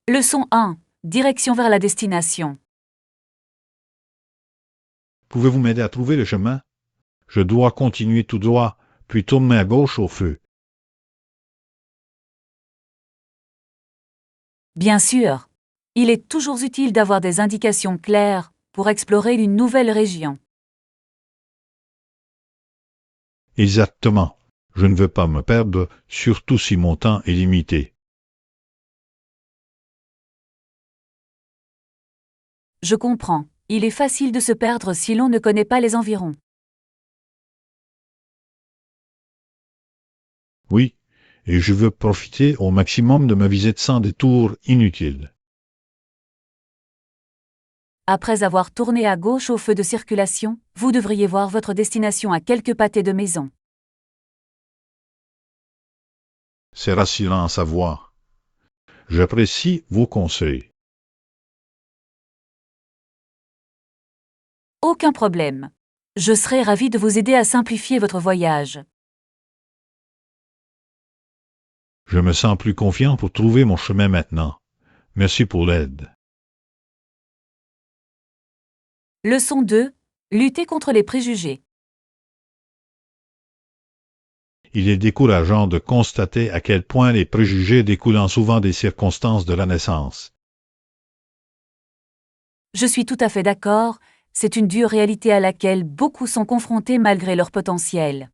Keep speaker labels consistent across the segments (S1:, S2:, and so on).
S1: Leçon 1. Direction vers la destination.
S2: Pouvez-vous m'aider à trouver le chemin? Je dois continuer tout droit, puis tourner à gauche au feu.
S1: Bien sûr, il est toujours utile d'avoir des indications claires pour explorer une nouvelle région.
S2: Exactement. Je ne veux pas me perdre, surtout si mon temps est limité.
S1: Je comprends, il est facile de se perdre si l'on ne connaît pas les environs.
S2: Oui, et je veux profiter au maximum de ma visite sans détour inutile.
S1: Après avoir tourné à gauche au feu de circulation, vous devriez voir votre destination à quelques pâtés de maison.
S2: C'est rassurant à savoir. J'apprécie vos conseils.
S1: Aucun problème. Je serai ravie de vous aider à simplifier votre voyage.
S2: Je me sens plus confiant pour trouver mon chemin maintenant. Merci pour l'aide.
S1: Leçon 2. Lutter contre les préjugés.
S2: Il est décourageant de constater à quel point les préjugés découlant souvent des circonstances de la naissance.
S1: Je suis tout à fait d'accord, c'est une dure réalité à laquelle beaucoup sont confrontés malgré leur potentiel.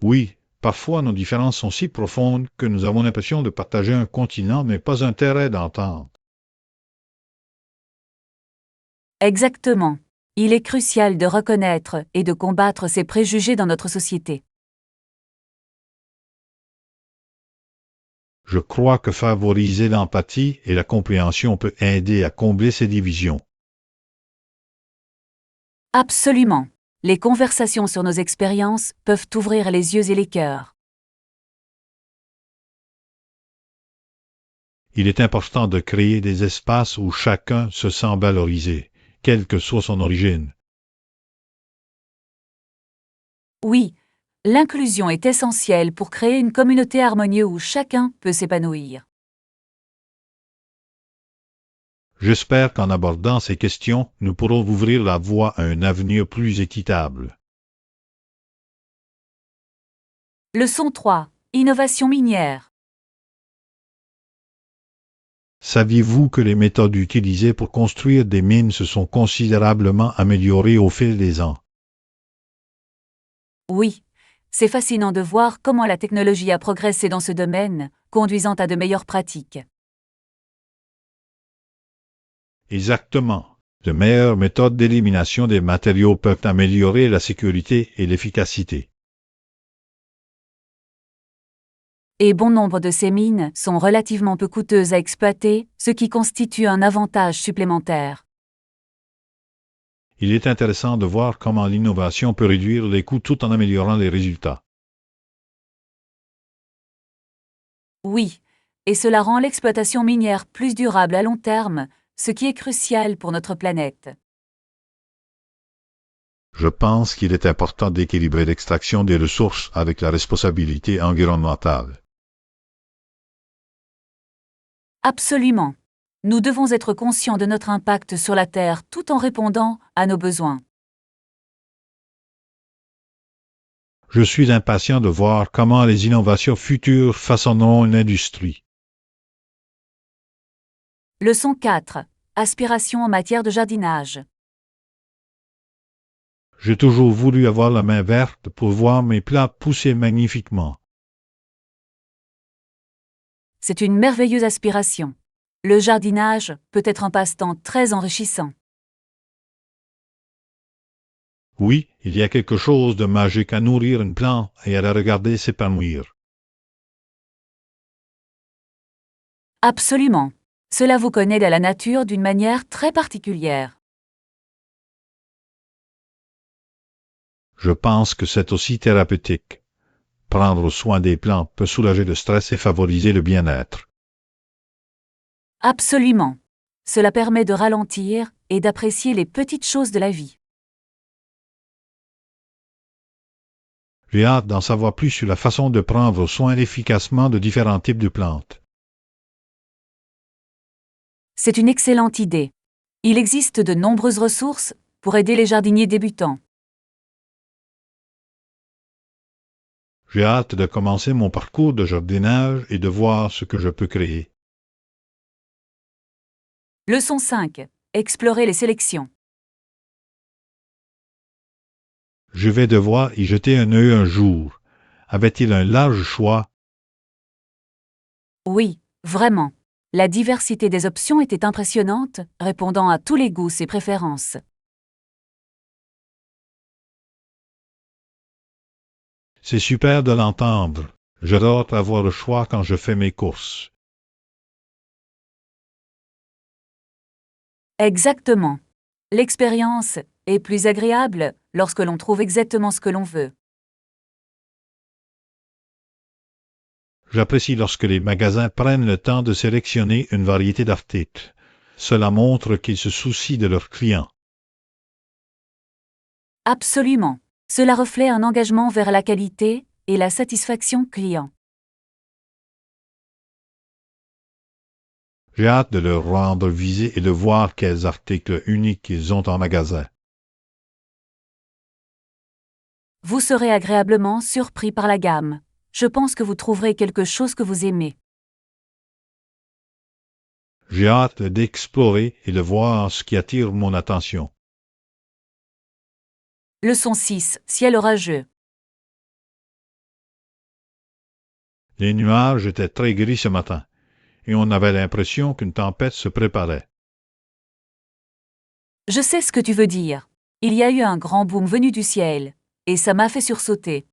S2: Oui, parfois nos différences sont si profondes que nous avons l'impression de partager un continent mais pas un terrain d'entente.
S1: Exactement. Il est crucial de reconnaître et de combattre ces préjugés dans notre société.
S2: Je crois que favoriser l'empathie et la compréhension peut aider à combler ces divisions.
S1: Absolument. Les conversations sur nos expériences peuvent ouvrir les yeux et les cœurs.
S2: Il est important de créer des espaces où chacun se sent valorisé, quelle que soit son origine.
S1: Oui, l'inclusion est essentielle pour créer une communauté harmonieuse où chacun peut s'épanouir.
S2: J'espère qu'en abordant ces questions, nous pourrons ouvrir la voie à un avenir plus équitable.
S1: Leçon 3. Innovation minière.
S2: Saviez-vous que les méthodes utilisées pour construire des mines se sont considérablement améliorées au fil des ans?
S1: Oui, c'est fascinant de voir comment la technologie a progressé dans ce domaine, conduisant à de meilleures pratiques.
S2: Exactement. De meilleures méthodes d'élimination des matériaux peuvent améliorer la sécurité et l'efficacité.
S1: Et bon nombre de ces mines sont relativement peu coûteuses à exploiter, ce qui constitue un avantage supplémentaire.
S2: Il est intéressant de voir comment l'innovation peut réduire les coûts tout en améliorant les résultats.
S1: Oui, et cela rend l'exploitation minière plus durable à long terme, ce qui est crucial pour notre planète.
S2: Je pense qu'il est important d'équilibrer l'extraction des ressources avec la responsabilité environnementale.
S1: Absolument. Nous devons être conscients de notre impact sur la Terre tout en répondant à nos besoins.
S2: Je suis impatient de voir comment les innovations futures façonneront l'industrie.
S1: Leçon 4. Aspiration en matière de jardinage.
S2: J'ai toujours voulu avoir la main verte pour voir mes plants pousser magnifiquement.
S1: C'est une merveilleuse aspiration. Le jardinage peut être un passe-temps très enrichissant.
S2: Oui, il y a quelque chose de magique à nourrir une plante et à la regarder s'épanouir.
S1: Absolument. Cela vous connecte à la nature d'une manière très particulière.
S2: Je pense que c'est aussi thérapeutique. Prendre soin des plantes peut soulager le stress et favoriser le bien-être.
S1: Absolument. Cela permet de ralentir et d'apprécier les petites choses de la vie.
S2: J'ai hâte d'en savoir plus sur la façon de prendre soin efficacement de différents types de plantes.
S1: C'est une excellente idée. Il existe de nombreuses ressources pour aider les jardiniers débutants.
S2: J'ai hâte de commencer mon parcours de jardinage et de voir ce que je peux créer.
S1: Leçon 5. Explorer les sélections.
S2: Je vais devoir y jeter un œil un jour. Avait-il un large choix?
S1: Oui, vraiment. La diversité des options était impressionnante, répondant à tous les goûts et préférences.
S2: C'est super de l'entendre. J'adore avoir le choix quand je fais mes courses.
S1: Exactement. L'expérience est plus agréable lorsque l'on trouve exactement ce que l'on veut.
S2: J'apprécie lorsque les magasins prennent le temps de sélectionner une variété d'articles. Cela montre qu'ils se soucient de leurs clients.
S1: Absolument. Cela reflète un engagement vers la qualité et la satisfaction client.
S2: J'ai hâte de leur rendre visite et de voir quels articles uniques ils ont en magasin.
S1: Vous serez agréablement surpris par la gamme. Je pense que vous trouverez quelque chose que vous aimez.
S2: J'ai hâte d'explorer et de voir ce qui attire mon attention.
S1: Leçon 6. Ciel orageux.
S2: Les nuages étaient très gris ce matin, et on avait l'impression qu'une tempête se préparait.
S1: Je sais ce que tu veux dire. Il y a eu un grand boom venu du ciel, et ça m'a fait sursauter.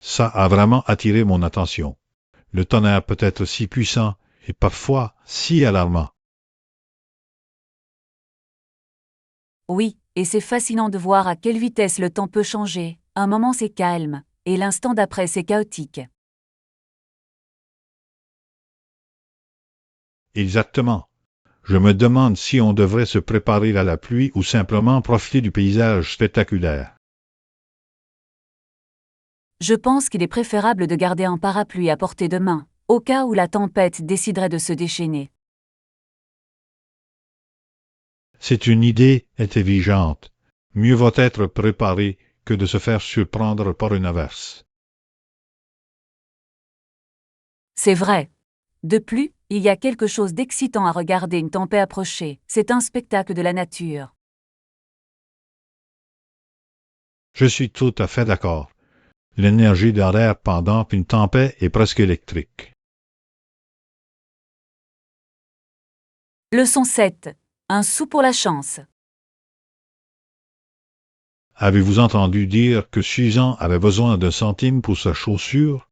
S2: Ça a vraiment attiré mon attention. Le tonnerre peut être si puissant et parfois si alarmant.
S1: Oui, et c'est fascinant de voir à quelle vitesse le temps peut changer. Un moment c'est calme, et l'instant d'après c'est chaotique.
S2: Exactement. Je me demande si on devrait se préparer à la pluie ou simplement profiter du paysage spectaculaire.
S1: Je pense qu'il est préférable de garder un parapluie à portée de main, au cas où la tempête déciderait de se déchaîner.
S2: C'est une idée intelligente. Mieux vaut être préparé que de se faire surprendre par une averse.
S1: C'est vrai. De plus, il y a quelque chose d'excitant à regarder une tempête approcher. C'est un spectacle de la nature.
S2: Je suis tout à fait d'accord. L'énergie dans l'air pendant une tempête est presque électrique.
S1: Leçon 7. Un sou pour la chance.
S2: Avez-vous entendu dire que Suzan avait besoin d'un centime pour sa chaussure?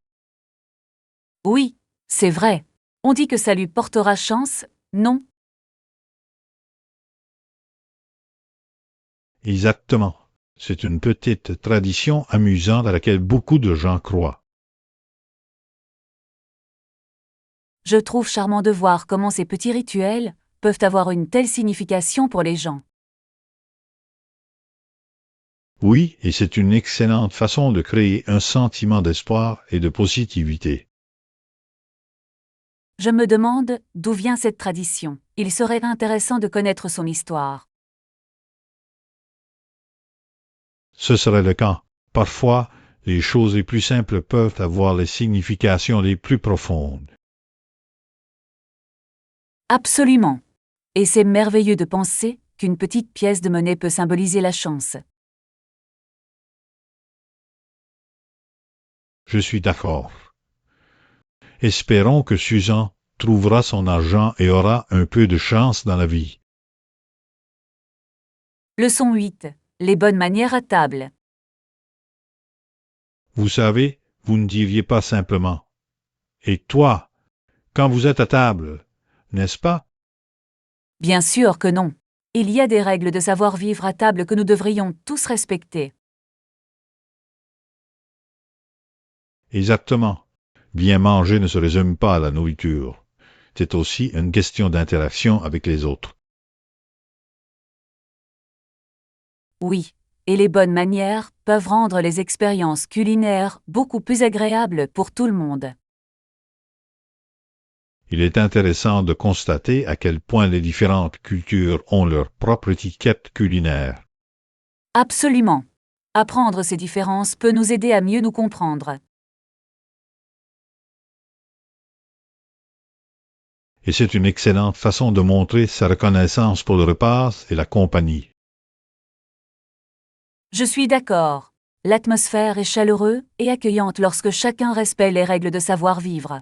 S1: Oui, c'est vrai. On dit que ça lui portera chance, non?
S2: Exactement. C'est une petite tradition amusante à laquelle beaucoup de gens croient.
S1: Je trouve charmant de voir comment ces petits rituels peuvent avoir une telle signification pour les gens.
S2: Oui, et c'est une excellente façon de créer un sentiment d'espoir et de positivité.
S1: Je me demande d'où vient cette tradition. Il serait intéressant de connaître son histoire.
S2: Ce serait le cas. Parfois, les choses les plus simples peuvent avoir les significations les plus profondes.
S1: Absolument. Et c'est merveilleux de penser qu'une petite pièce de monnaie peut symboliser la chance.
S2: Je suis d'accord. Espérons que Suzan trouvera son argent et aura un peu de chance dans la vie.
S1: Leçon 8. Les bonnes manières à table.
S2: Vous savez, vous ne diriez pas simplement. Et toi, quand vous êtes à table, n'est-ce pas?
S1: Bien sûr que non. Il y a des règles de savoir-vivre à table que nous devrions tous respecter.
S2: Exactement. Bien manger ne se résume pas à la nourriture. C'est aussi une question d'interaction avec les autres.
S1: Oui, et les bonnes manières peuvent rendre les expériences culinaires beaucoup plus agréables pour tout le monde.
S2: Il est intéressant de constater à quel point les différentes cultures ont leur propre étiquette culinaire.
S1: Absolument. Apprendre ces différences peut nous aider à mieux nous comprendre.
S2: Et c'est une excellente façon de montrer sa reconnaissance pour le repas et la compagnie.
S1: Je suis d'accord. L'atmosphère est chaleureuse et accueillante lorsque chacun respecte les règles de savoir-vivre.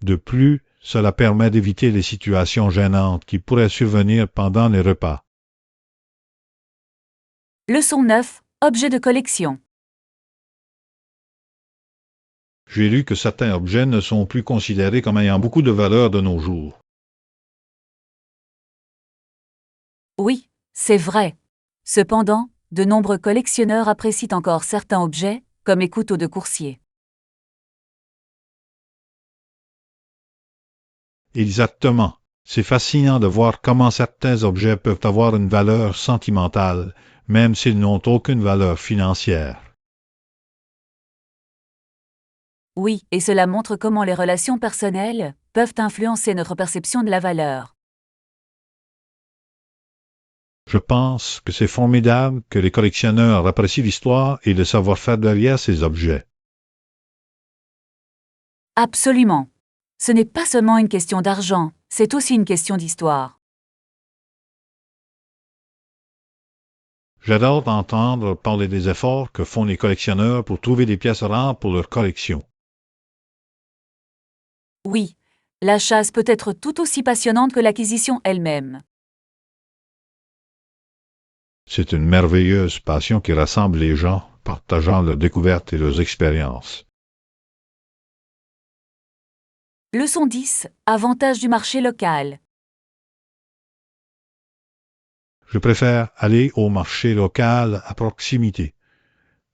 S2: De plus, cela permet d'éviter les situations gênantes qui pourraient survenir pendant les repas.
S1: Leçon 9. Objet de collection.
S2: J'ai lu que certains objets ne sont plus considérés comme ayant beaucoup de valeur de nos jours.
S1: Oui, c'est vrai. Cependant, de nombreux collectionneurs apprécient encore certains objets, comme les couteaux de coursier.
S2: Exactement. C'est fascinant de voir comment certains objets peuvent avoir une valeur sentimentale, même s'ils n'ont aucune valeur financière.
S1: Oui, et cela montre comment les relations personnelles peuvent influencer notre perception de la valeur.
S2: Je pense que c'est formidable que les collectionneurs apprécient l'histoire et le savoir-faire derrière ces objets.
S1: Absolument. Ce n'est pas seulement une question d'argent, c'est aussi une question d'histoire.
S2: J'adore entendre parler des efforts que font les collectionneurs pour trouver des pièces rares pour leur collection.
S1: Oui, la chasse peut être tout aussi passionnante que l'acquisition elle-même.
S2: C'est une merveilleuse passion qui rassemble les gens, partageant leurs découvertes et leurs expériences.
S1: Leçon 10. Avantage du marché local.
S2: Je préfère aller au marché local à proximité.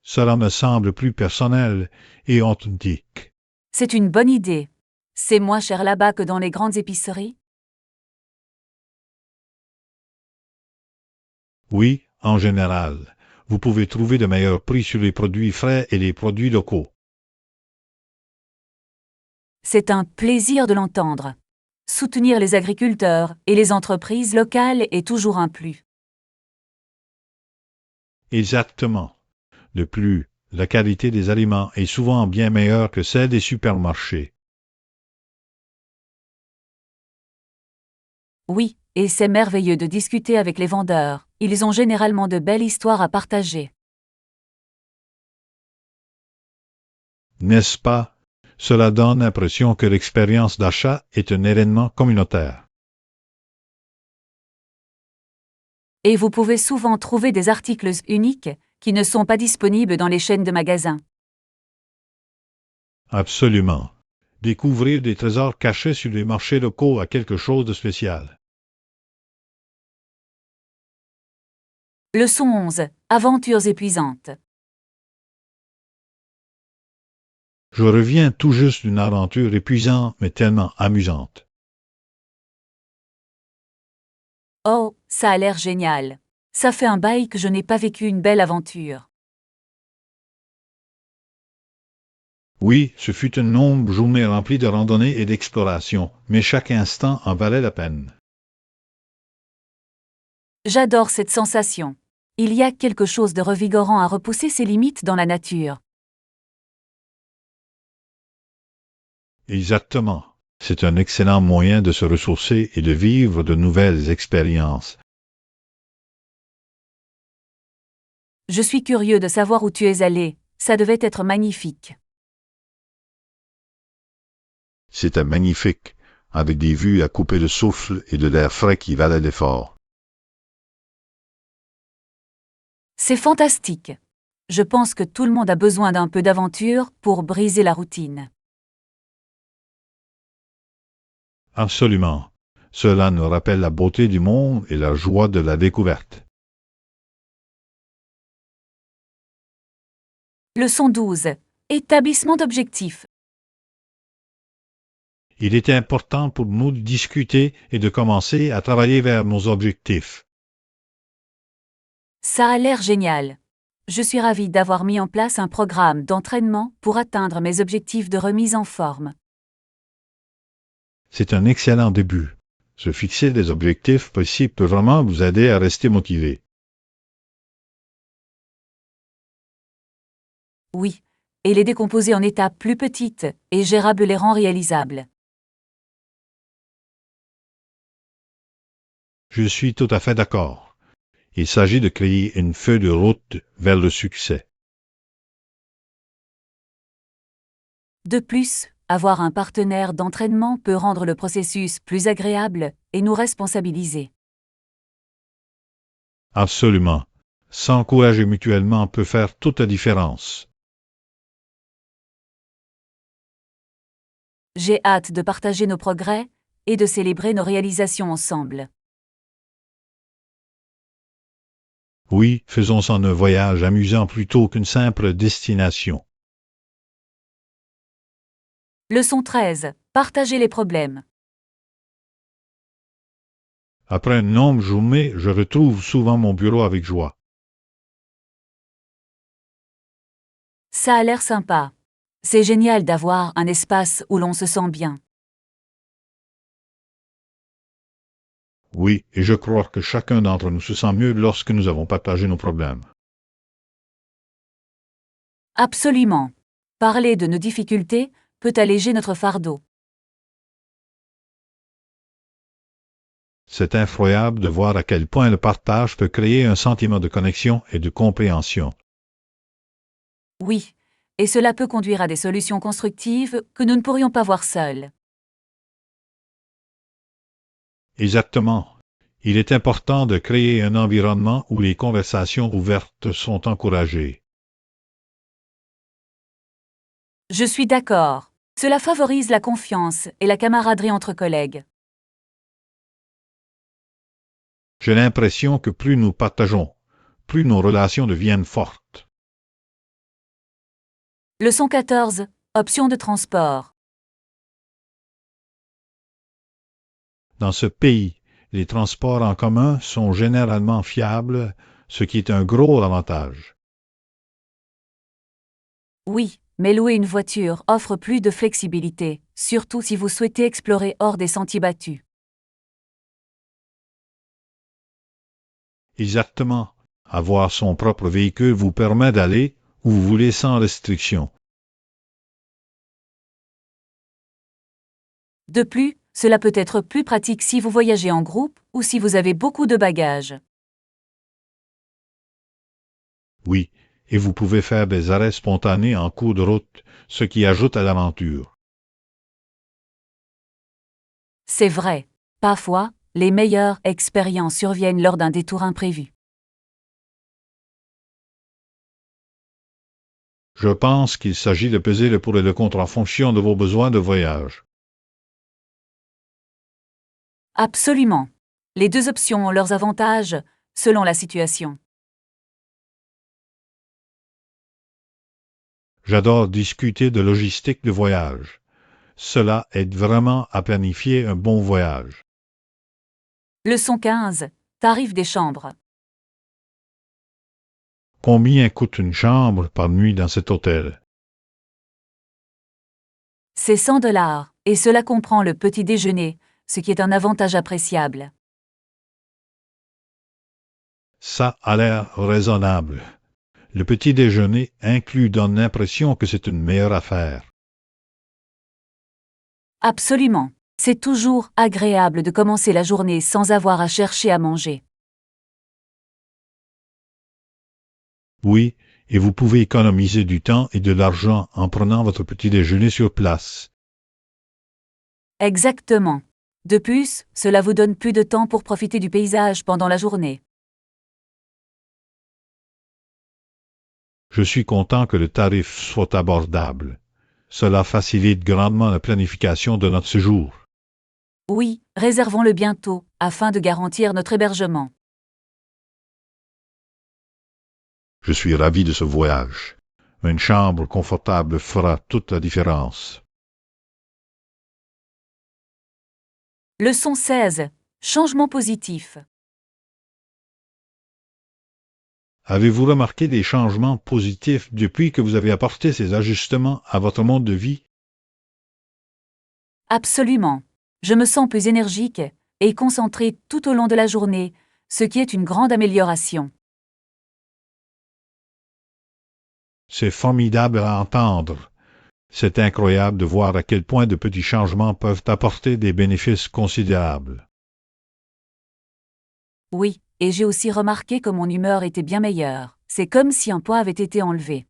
S2: Cela me semble plus personnel et authentique.
S1: C'est une bonne idée. C'est moins cher là-bas que dans les grandes épiceries?
S2: Oui, en général. Vous pouvez trouver de meilleurs prix sur les produits frais et les produits locaux.
S1: C'est un plaisir de l'entendre. Soutenir les agriculteurs et les entreprises locales est toujours un plus.
S2: Exactement. De plus, la qualité des aliments est souvent bien meilleure que celle des supermarchés.
S1: Oui, et c'est merveilleux de discuter avec les vendeurs. Ils ont généralement de belles histoires à partager.
S2: N'est-ce pas? Cela donne l'impression que l'expérience d'achat est un événement communautaire.
S1: Et vous pouvez souvent trouver des articles uniques qui ne sont pas disponibles dans les chaînes de magasins.
S2: Absolument. Découvrir des trésors cachés sur les marchés locaux a quelque chose de spécial.
S1: Leçon 11. Aventures épuisantes.
S2: Je reviens tout juste d'une aventure épuisante mais tellement amusante.
S1: Oh, ça a l'air génial. Ça fait un bail que je n'ai pas vécu une belle aventure.
S2: Oui, ce fut une longue journée remplie de randonnées et d'explorations, mais chaque instant en valait la peine.
S1: J'adore cette sensation. Il y a quelque chose de revigorant à repousser ses limites dans la nature.
S2: Exactement. C'est un excellent moyen de se ressourcer et de vivre de nouvelles expériences.
S1: Je suis curieux de savoir où tu es allé. Ça devait être magnifique.
S2: C'était magnifique, avec des vues à couper le souffle et de l'air frais qui valait l'effort.
S1: C'est fantastique. Je pense que tout le monde a besoin d'un peu d'aventure pour briser la routine.
S2: Absolument. Cela nous rappelle la beauté du monde et la joie de la découverte.
S1: Leçon 12. Établissement d'objectifs.
S2: Il est important pour nous de discuter et de commencer à travailler vers nos objectifs.
S1: Ça a l'air génial. Je suis ravie d'avoir mis en place un programme d'entraînement pour atteindre mes objectifs de remise en forme.
S2: C'est un excellent début. Se fixer des objectifs précis peut vraiment vous aider à rester motivé.
S1: Oui, et les décomposer en étapes plus petites et gérables les rend réalisables.
S2: Je suis tout à fait d'accord. Il s'agit de créer une feuille de route vers le succès.
S1: De plus, avoir un partenaire d'entraînement peut rendre le processus plus agréable et nous responsabiliser.
S2: Absolument. S'encourager mutuellement peut faire toute la différence.
S1: J'ai hâte de partager nos progrès et de célébrer nos réalisations ensemble.
S2: Oui, faisons-en un voyage amusant plutôt qu'une simple destination.
S1: Leçon 13. Partager les problèmes.
S2: Après une longue journée, je retrouve souvent mon bureau avec joie.
S1: Ça a l'air sympa. C'est génial d'avoir un espace où l'on se sent bien.
S2: Oui, et je crois que chacun d'entre nous se sent mieux lorsque nous avons partagé nos problèmes.
S1: Absolument. Parler de nos difficultés peut alléger notre fardeau.
S2: C'est incroyable de voir à quel point le partage peut créer un sentiment de connexion et de compréhension.
S1: Oui, et cela peut conduire à des solutions constructives que nous ne pourrions pas voir seuls.
S2: Exactement. Il est important de créer un environnement où les conversations ouvertes sont encouragées.
S1: Je suis d'accord. Cela favorise la confiance et la camaraderie entre collègues.
S2: J'ai l'impression que plus nous partageons, plus nos relations deviennent fortes.
S1: Leçon 14. Options de transport.
S2: Dans ce pays, les transports en commun sont généralement fiables, ce qui est un gros avantage.
S1: Oui, mais louer une voiture offre plus de flexibilité, surtout si vous souhaitez explorer hors des sentiers battus.
S2: Exactement. Avoir son propre véhicule vous permet d'aller où vous voulez sans restriction.
S1: De plus, cela peut être plus pratique si vous voyagez en groupe ou si vous avez beaucoup de bagages.
S2: Oui, et vous pouvez faire des arrêts spontanés en cours de route, ce qui ajoute à l'aventure.
S1: C'est vrai. Parfois, les meilleures expériences surviennent lors d'un détour imprévu.
S2: Je pense qu'il s'agit de peser le pour et le contre en fonction de vos besoins de voyage.
S1: Absolument. Les deux options ont leurs avantages, selon la situation.
S2: J'adore discuter de logistique de voyage. Cela aide vraiment à planifier un bon voyage.
S1: Leçon 15. Tarif des chambres.
S2: Combien coûte une chambre par nuit dans cet hôtel?
S1: C'est 100 $, et cela comprend le petit déjeuner, ce qui est un avantage appréciable.
S2: Ça a l'air raisonnable. Le petit déjeuner inclus donne l'impression que c'est une meilleure affaire.
S1: Absolument. C'est toujours agréable de commencer la journée sans avoir à chercher à manger.
S2: Oui, et vous pouvez économiser du temps et de l'argent en prenant votre petit déjeuner sur place.
S1: Exactement. De plus, cela vous donne plus de temps pour profiter du paysage pendant la journée.
S2: Je suis content que le tarif soit abordable. Cela facilite grandement la planification de notre séjour.
S1: Oui, réservons-le bientôt, afin de garantir notre hébergement.
S2: Je suis ravi de ce voyage. Une chambre confortable fera toute la différence.
S1: Leçon 16. Changement positif.
S2: Avez-vous remarqué des changements positifs depuis que vous avez apporté ces ajustements à votre mode de vie?
S1: Absolument. Je me sens plus énergique et concentrée tout au long de la journée, ce qui est une grande amélioration.
S2: C'est formidable à entendre. C'est incroyable de voir à quel point de petits changements peuvent apporter des bénéfices considérables.
S1: Oui, et j'ai aussi remarqué que mon humeur était bien meilleure. C'est comme si un poids avait été enlevé.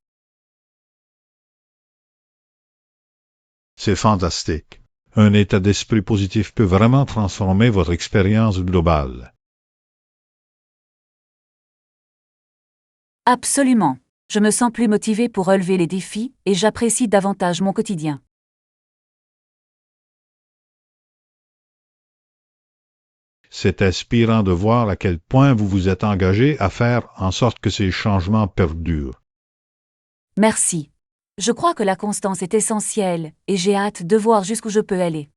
S2: C'est fantastique. Un état d'esprit positif peut vraiment transformer votre expérience globale.
S1: Absolument. Je me sens plus motivée pour relever les défis et j'apprécie davantage mon quotidien.
S2: C'est inspirant de voir à quel point vous vous êtes engagé à faire en sorte que ces changements perdurent.
S1: Merci. Je crois que la constance est essentielle et j'ai hâte de voir jusqu'où je peux aller.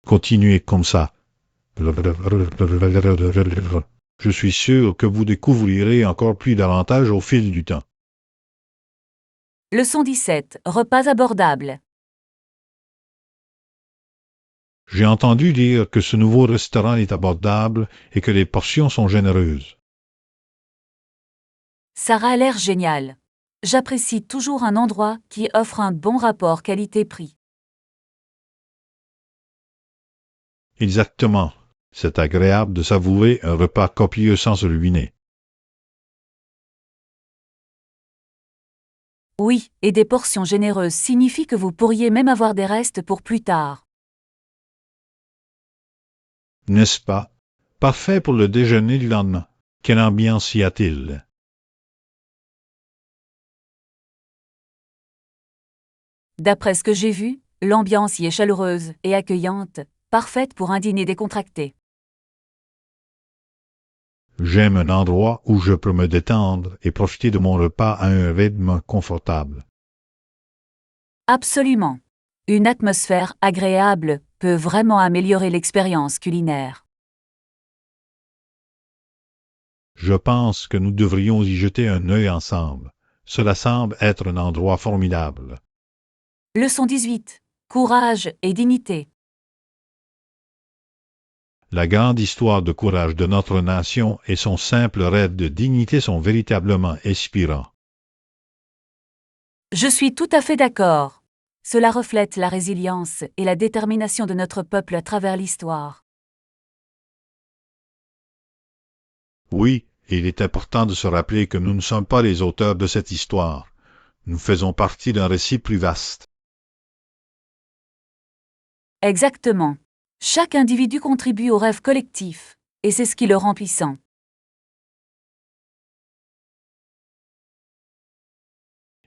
S2: Continuez comme ça. Je suis sûr que vous découvrirez encore plus davantage au fil du temps.
S1: Leçon 17. Repas abordables.
S2: J'ai entendu dire que ce nouveau restaurant est abordable et que les portions sont généreuses.
S1: Sarah a l'air génial. J'apprécie toujours un endroit qui offre un bon rapport qualité-prix.
S2: Exactement. C'est agréable de savourer un repas copieux sans se ruiner.
S1: Oui, et des portions généreuses signifient que vous pourriez même avoir des restes pour plus tard.
S2: N'est-ce pas? Parfait pour le déjeuner du lendemain. Quelle ambiance y a-t-il?
S1: D'après ce que j'ai vu, l'ambiance y est chaleureuse et accueillante, parfaite pour un dîner décontracté.
S2: J'aime un endroit où je peux me détendre et profiter de mon repas à un rythme confortable.
S1: Absolument. Une atmosphère agréable peut vraiment améliorer l'expérience culinaire.
S2: Je pense que nous devrions y jeter un œil ensemble. Cela semble être un endroit formidable.
S1: Leçon 18. Courage et dignité.
S2: La grande histoire de courage de notre nation et son simple rêve de dignité sont véritablement inspirants.
S1: Je suis tout à fait d'accord. Cela reflète la résilience et la détermination de notre peuple à travers l'histoire.
S2: Oui, et il est important de se rappeler que nous ne sommes pas les auteurs de cette histoire. Nous faisons partie d'un récit plus vaste.
S1: Exactement. Chaque individu contribue au rêve collectif, et c'est ce qui le rend puissant.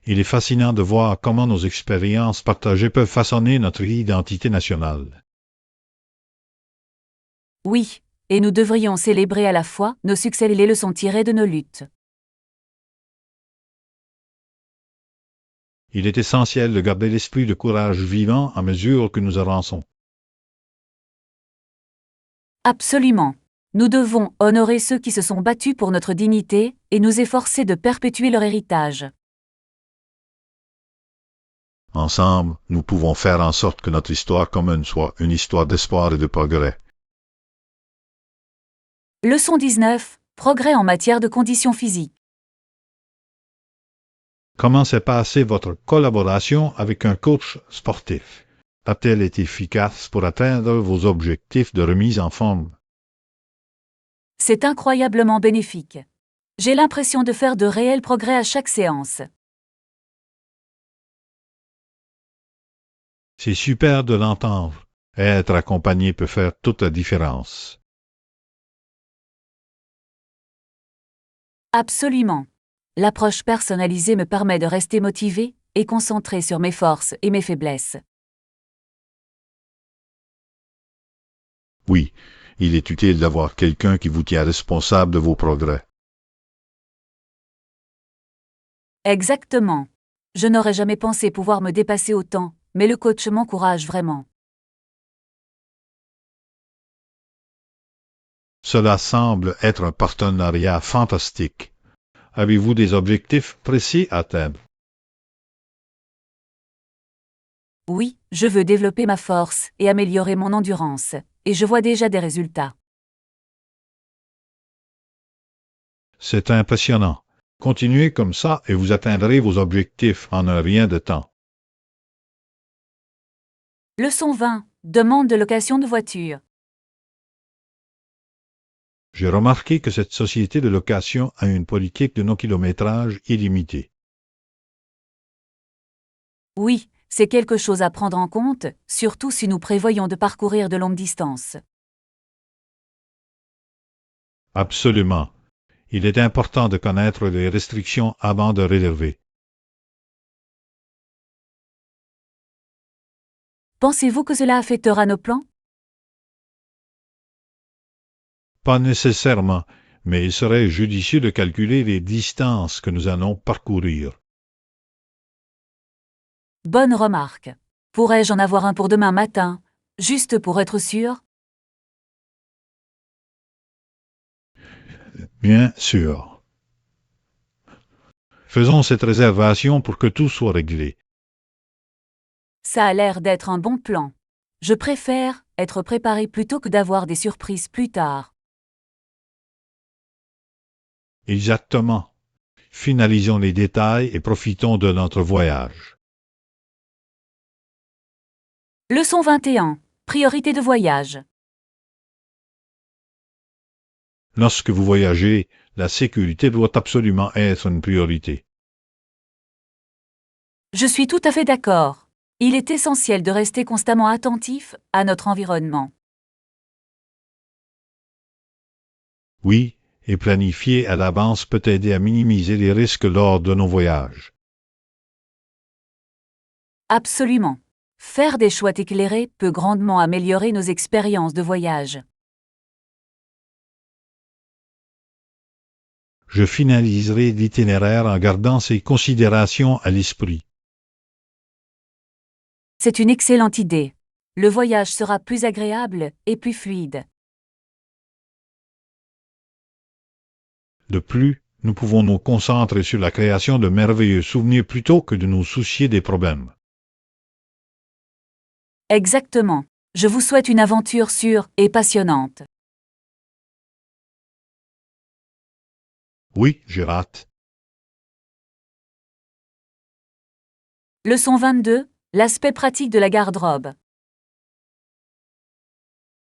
S2: Il est fascinant de voir comment nos expériences partagées peuvent façonner notre identité nationale.
S1: Oui, et nous devrions célébrer à la fois nos succès et les leçons tirées de nos luttes.
S2: Il est essentiel de garder l'esprit de courage vivant à mesure que nous avançons.
S1: Absolument. Nous devons honorer ceux qui se sont battus pour notre dignité et nous efforcer de perpétuer leur héritage.
S2: Ensemble, nous pouvons faire en sorte que notre histoire commune soit une histoire d'espoir et de progrès.
S1: Leçon 19. Progrès en matière de conditions physiques.
S2: Comment s'est passée votre collaboration avec un coach sportif? A-t-elle été efficace pour atteindre vos objectifs de remise en forme?
S1: C'est incroyablement bénéfique. J'ai l'impression de faire de réels progrès à chaque séance.
S2: C'est super de l'entendre. Être accompagné peut faire toute la différence.
S1: Absolument. L'approche personnalisée me permet de rester motivé et concentré sur mes forces et mes faiblesses.
S2: Oui, il est utile d'avoir quelqu'un qui vous tient responsable de vos progrès.
S1: Exactement. Je n'aurais jamais pensé pouvoir me dépasser autant, mais le coach m'encourage vraiment.
S2: Cela semble être un partenariat fantastique. Avez-vous des objectifs précis à atteindre?
S1: Oui, je veux développer ma force et améliorer mon endurance, et je vois déjà des résultats.
S2: C'est impressionnant. Continuez comme ça et vous atteindrez vos objectifs en un rien de temps.
S1: Leçon 20. Demande de location de voiture.
S2: J'ai remarqué que cette société de location a une politique de non-kilométrage illimitée.
S1: Oui, c'est quelque chose à prendre en compte, surtout si nous prévoyons de parcourir de longues distances.
S2: Absolument. Il est important de connaître les restrictions avant de réserver.
S1: Pensez-vous que cela affectera nos plans?
S2: Pas nécessairement, mais il serait judicieux de calculer les distances que nous allons parcourir.
S1: Bonne remarque. Pourrais-je en avoir un pour demain matin, juste pour être sûr?
S2: Bien sûr. Faisons cette réservation pour que tout soit réglé.
S1: Ça a l'air d'être un bon plan. Je préfère être préparé plutôt que d'avoir des surprises plus tard.
S2: Exactement. Finalisons les détails et profitons de notre voyage.
S1: Leçon 21. Priorité de voyage.
S2: Lorsque vous voyagez, la sécurité doit absolument être une priorité.
S1: Je suis tout à fait d'accord. Il est essentiel de rester constamment attentif à notre environnement.
S2: Oui, et planifier à l'avance peut aider à minimiser les risques lors de nos voyages.
S1: Absolument. Faire des choix éclairés peut grandement améliorer nos expériences de voyage.
S2: Je finaliserai l'itinéraire en gardant ces considérations à l'esprit.
S1: C'est une excellente idée. Le voyage sera plus agréable et plus fluide.
S2: De plus, nous pouvons nous concentrer sur la création de merveilleux souvenirs plutôt que de nous soucier des problèmes.
S1: Exactement. Je vous souhaite une aventure sûre et passionnante.
S2: Oui, j'ai hâte.
S1: Leçon 22. L'aspect pratique de la garde-robe.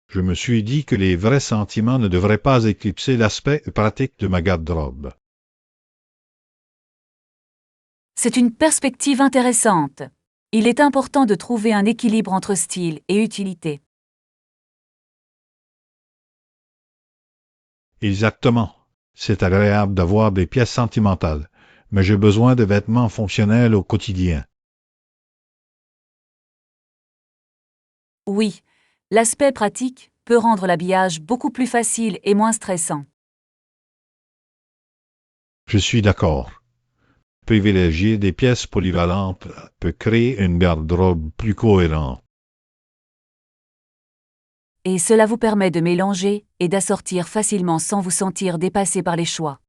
S2: Je me suis dit que les vrais sentiments ne devraient pas éclipser l'aspect pratique de ma garde-robe.
S1: C'est une perspective intéressante. Il est important de trouver un équilibre entre style et utilité.
S2: Exactement. C'est agréable d'avoir des pièces sentimentales, mais j'ai besoin de vêtements fonctionnels au quotidien.
S1: Oui, l'aspect pratique peut rendre l'habillage beaucoup plus facile et moins stressant.
S2: Je suis d'accord. Privilégier des pièces polyvalentes peut créer une garde-robe plus cohérente.
S1: Et cela vous permet de mélanger et d'assortir facilement sans vous sentir dépassé par les choix.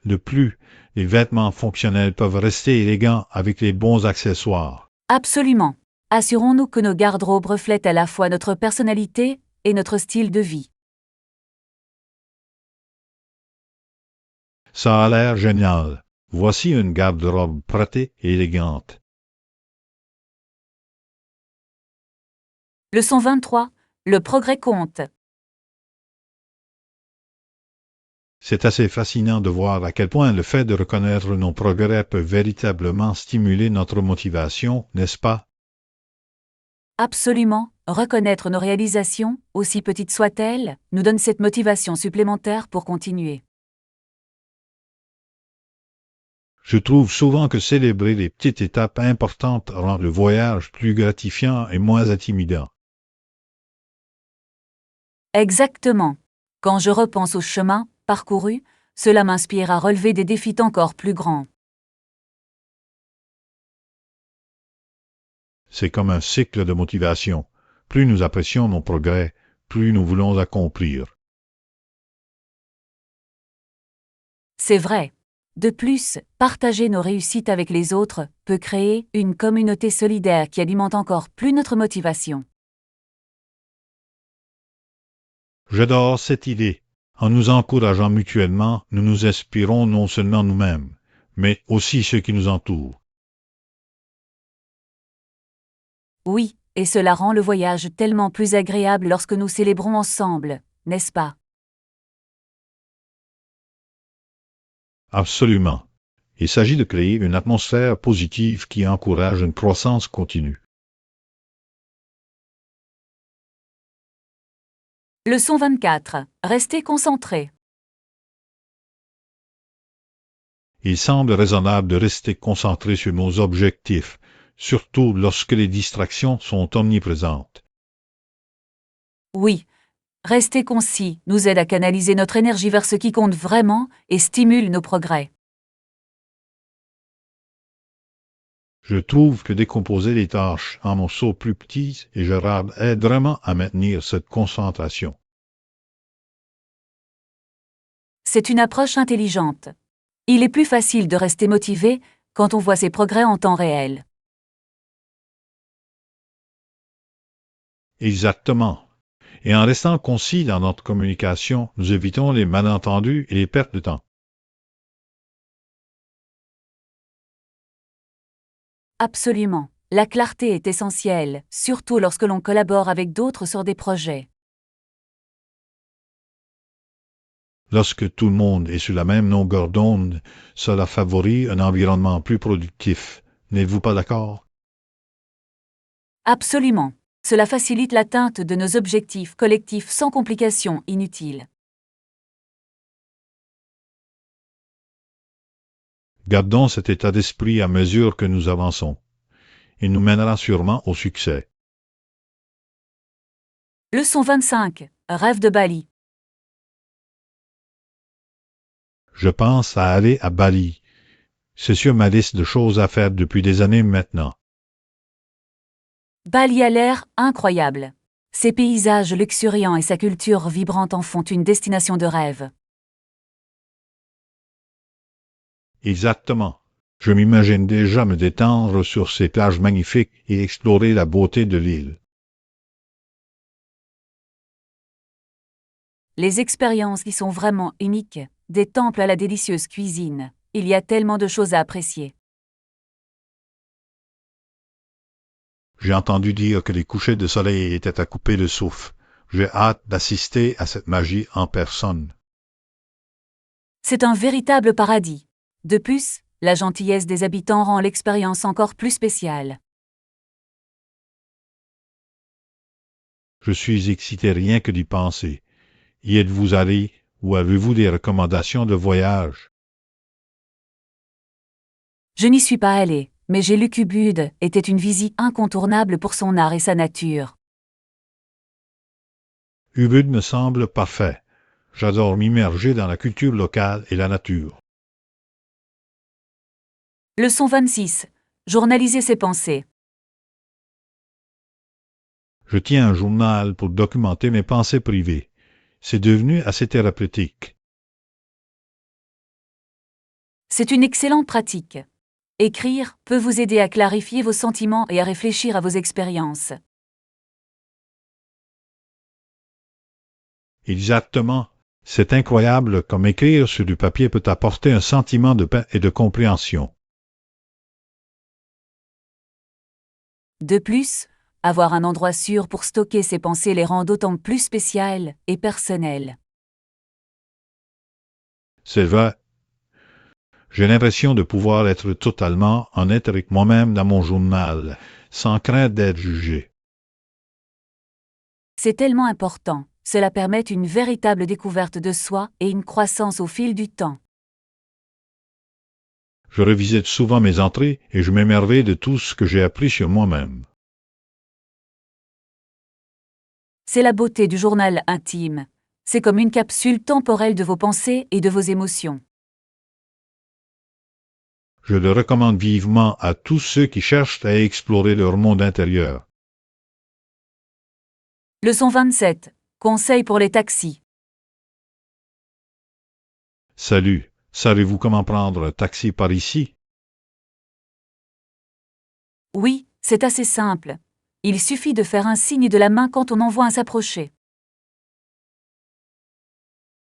S2: De plus, les vêtements fonctionnels peuvent rester élégants avec les bons accessoires.
S1: Absolument. Assurons-nous que nos garde-robes reflètent à la fois notre personnalité et notre style de vie.
S2: Ça a l'air génial. Voici une garde-robe pratique et élégante.
S1: Leçon 23. Le progrès compte.
S2: C'est assez fascinant de voir à quel point le fait de reconnaître nos progrès peut véritablement stimuler notre motivation, n'est-ce pas?
S1: Absolument. Reconnaître nos réalisations, aussi petites soient-elles, nous donne cette motivation supplémentaire pour continuer.
S2: Je trouve souvent que célébrer les petites étapes importantes rend le voyage plus gratifiant et moins intimidant.
S1: Exactement. Quand je repense au chemin parcouru, cela m'inspire à relever des défis encore plus grands.
S2: c'est comme un cycle de motivation. Plus nous apprécions nos progrès, plus nous voulons accomplir.
S1: C'est vrai. De plus, partager nos réussites avec les autres peut créer une communauté solidaire qui alimente encore plus notre motivation.
S2: J'adore cette idée. En nous encourageant mutuellement, nous nous inspirons non seulement nous-mêmes, mais aussi ceux qui nous entourent.
S1: Oui, et cela rend le voyage tellement plus agréable lorsque nous célébrons ensemble, n'est-ce pas?
S2: Absolument. Il s'agit de créer une atmosphère positive qui encourage une croissance continue.
S1: Leçon 24. Restez concentré.
S2: Il semble raisonnable de rester concentré sur nos objectifs, surtout lorsque les distractions sont omniprésentes.
S1: Oui, rester concis nous aide à canaliser notre énergie vers ce qui compte vraiment et stimule nos progrès.
S2: Je trouve que décomposer les tâches en morceaux plus petits et gérables aide vraiment à maintenir cette concentration.
S1: C'est une approche intelligente. Il est plus facile de rester motivé quand on voit ses progrès en temps réel.
S2: Exactement. Et en restant concis dans notre communication, nous évitons les malentendus et les pertes de temps.
S1: Absolument. La clarté est essentielle, surtout lorsque l'on collabore avec d'autres sur des projets.
S2: Lorsque tout le monde est sur la même longueur d'onde, cela favorise un environnement plus productif. N'êtes-vous pas d'accord?
S1: Absolument. Cela facilite l'atteinte de nos objectifs collectifs sans complications inutiles.
S2: Gardons cet état d'esprit à mesure que nous avançons. Il nous mènera sûrement au succès.
S1: Leçon 25. Rêve de Bali.
S2: Je pense à aller à Bali. C'est sur ma liste de choses à faire depuis des années maintenant.
S1: Bali a l'air incroyable. Ses paysages luxuriants et sa culture vibrante en font une destination de rêve.
S2: Exactement. Je m'imagine déjà me détendre sur ces plages magnifiques et explorer la beauté de l'île.
S1: Les expériences y sont vraiment uniques, des temples à la délicieuse cuisine. Il y a tellement de choses à apprécier.
S2: J'ai entendu dire que les couchers de soleil étaient à couper le souffle. J'ai hâte d'assister à cette magie en personne.
S1: C'est un véritable paradis. De plus, la gentillesse des habitants rend l'expérience encore plus spéciale.
S2: Je suis excité rien que d'y penser. Y êtes-vous allé ou avez-vous des recommandations de voyage?
S1: Je n'y suis pas allé, mais j'ai lu qu'Ubud était une visite incontournable pour son art et sa nature.
S2: Ubud me semble parfait. J'adore m'immerger dans la culture locale et la nature.
S1: Leçon 26. Journaliser ses pensées.
S2: Je tiens un journal pour documenter mes pensées privées. C'est devenu assez thérapeutique.
S1: C'est une excellente pratique. Écrire peut vous aider à clarifier vos sentiments et à réfléchir à vos expériences.
S2: Exactement. C'est incroyable comme écrire sur du papier peut apporter un sentiment de paix et de compréhension.
S1: De plus, avoir un endroit sûr pour stocker ses pensées les rend d'autant plus spéciales et personnelles.
S2: C'est vrai. J'ai l'impression de pouvoir être totalement honnête avec moi-même dans mon journal, sans crainte d'être jugé.
S1: C'est tellement important, cela permet une véritable découverte de soi et une croissance au fil du temps.
S2: Je revisite souvent mes entrées et je m'émerveille de tout ce que j'ai appris sur moi-même.
S1: C'est la beauté du journal intime. C'est comme une capsule temporelle de vos pensées et de vos émotions.
S2: Je le recommande vivement à tous ceux qui cherchent à explorer leur monde intérieur.
S1: Leçon 27. Conseils pour les taxis.
S2: Salut, savez-vous comment prendre un taxi par ici?
S1: Oui, c'est assez simple. Il suffit de faire un signe de la main quand on en voit un s'approcher.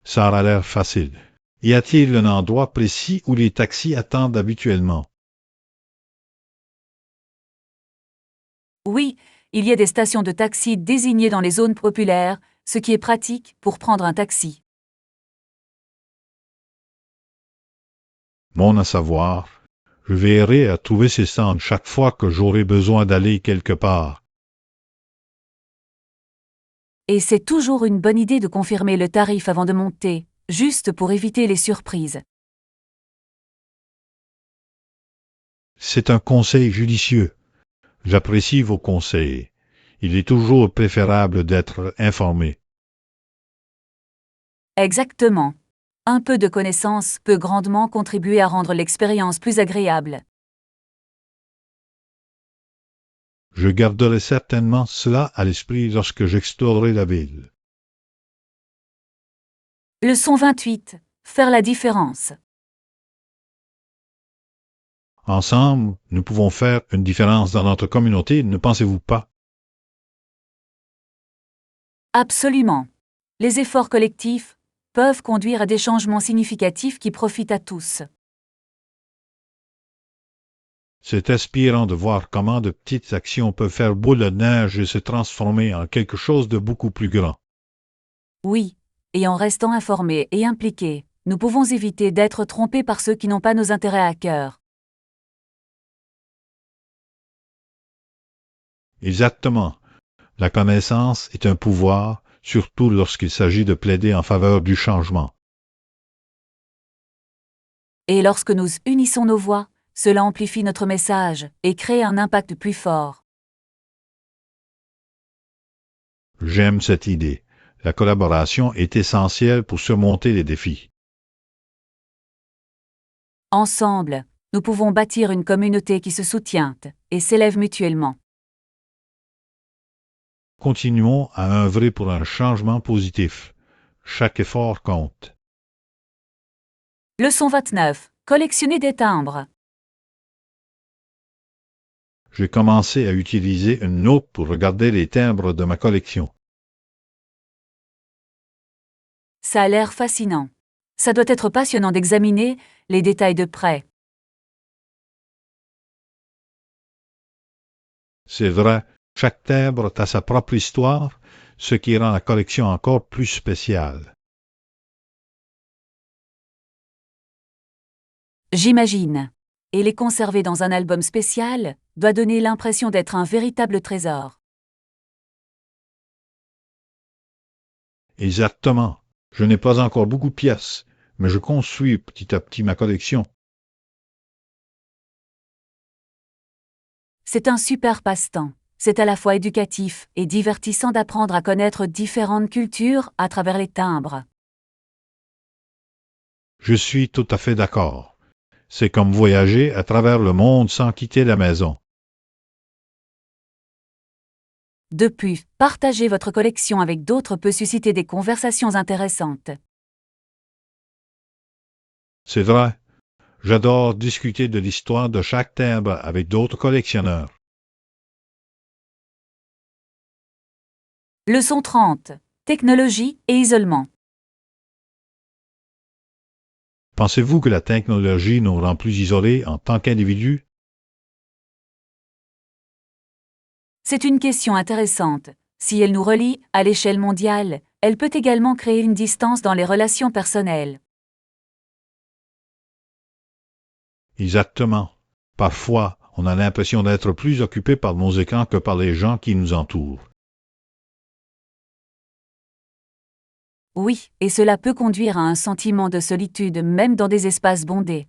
S2: Ça a l'air facile. Y a-t-il un endroit précis où les taxis attendent habituellement?
S1: Oui, il y a des stations de taxi désignées dans les zones populaires, ce qui est pratique pour prendre un taxi.
S2: Bon à savoir. Je veillerai à trouver ces stands chaque fois que j'aurai besoin d'aller quelque part.
S1: Et c'est toujours une bonne idée de confirmer le tarif avant de monter, juste pour éviter les surprises.
S2: C'est un conseil judicieux. J'apprécie vos conseils. Il est toujours préférable d'être informé.
S1: Exactement. Un peu de connaissance peut grandement contribuer à rendre l'expérience plus agréable.
S2: Je garderai certainement cela à l'esprit lorsque j'explorerai la ville.
S1: Leçon 28. Faire la différence.
S2: Ensemble, nous pouvons faire une différence dans notre communauté, ne pensez-vous pas?
S1: Absolument. Les efforts collectifs peuvent conduire à des changements significatifs qui profitent à tous.
S2: C'est inspirant de voir comment de petites actions peuvent faire boule de neige et se transformer en quelque chose de beaucoup plus grand.
S1: Oui, et en restant informés et impliqués, nous pouvons éviter d'être trompés par ceux qui n'ont pas nos intérêts à cœur.
S2: Exactement. La connaissance est un pouvoir, surtout lorsqu'il s'agit de plaider en faveur du changement.
S1: Et lorsque nous unissons nos voix, cela amplifie notre message et crée un impact plus fort.
S2: J'aime cette idée. La collaboration est essentielle pour surmonter les défis.
S1: Ensemble, nous pouvons bâtir une communauté qui se soutient et s'élève mutuellement.
S2: Continuons à œuvrer pour un changement positif. Chaque effort compte.
S1: Leçon 29. Collectionner des timbres.
S2: J'ai commencé à utiliser une loupe pour regarder les timbres de ma collection.
S1: Ça a l'air fascinant. Ça doit être passionnant d'examiner les détails de près.
S2: C'est vrai, chaque timbre a sa propre histoire, ce qui rend la collection encore plus spéciale.
S1: J'imagine. Et les conserver dans un album spécial doit donner l'impression d'être un véritable trésor.
S2: Exactement. Je n'ai pas encore beaucoup de pièces, mais je construis petit à petit ma collection.
S1: C'est un super passe-temps. C'est à la fois éducatif et divertissant d'apprendre à connaître différentes cultures à travers les timbres.
S2: Je suis tout à fait d'accord. C'est comme voyager à travers le monde sans quitter la maison.
S1: De plus, partager votre collection avec d'autres peut susciter des conversations intéressantes.
S2: C'est vrai. J'adore discuter de l'histoire de chaque timbre avec d'autres collectionneurs.
S1: Leçon 30. Technologie et isolement.
S2: Pensez-vous que la technologie nous rend plus isolés en tant qu'individus?
S1: C'est une question intéressante. Si elle nous relie à l'échelle mondiale, elle peut également créer une distance dans les relations personnelles.
S2: Exactement. Parfois, on a l'impression d'être plus occupé par nos écrans que par les gens qui nous entourent.
S1: Oui, et cela peut conduire à un sentiment de solitude même dans des espaces bondés.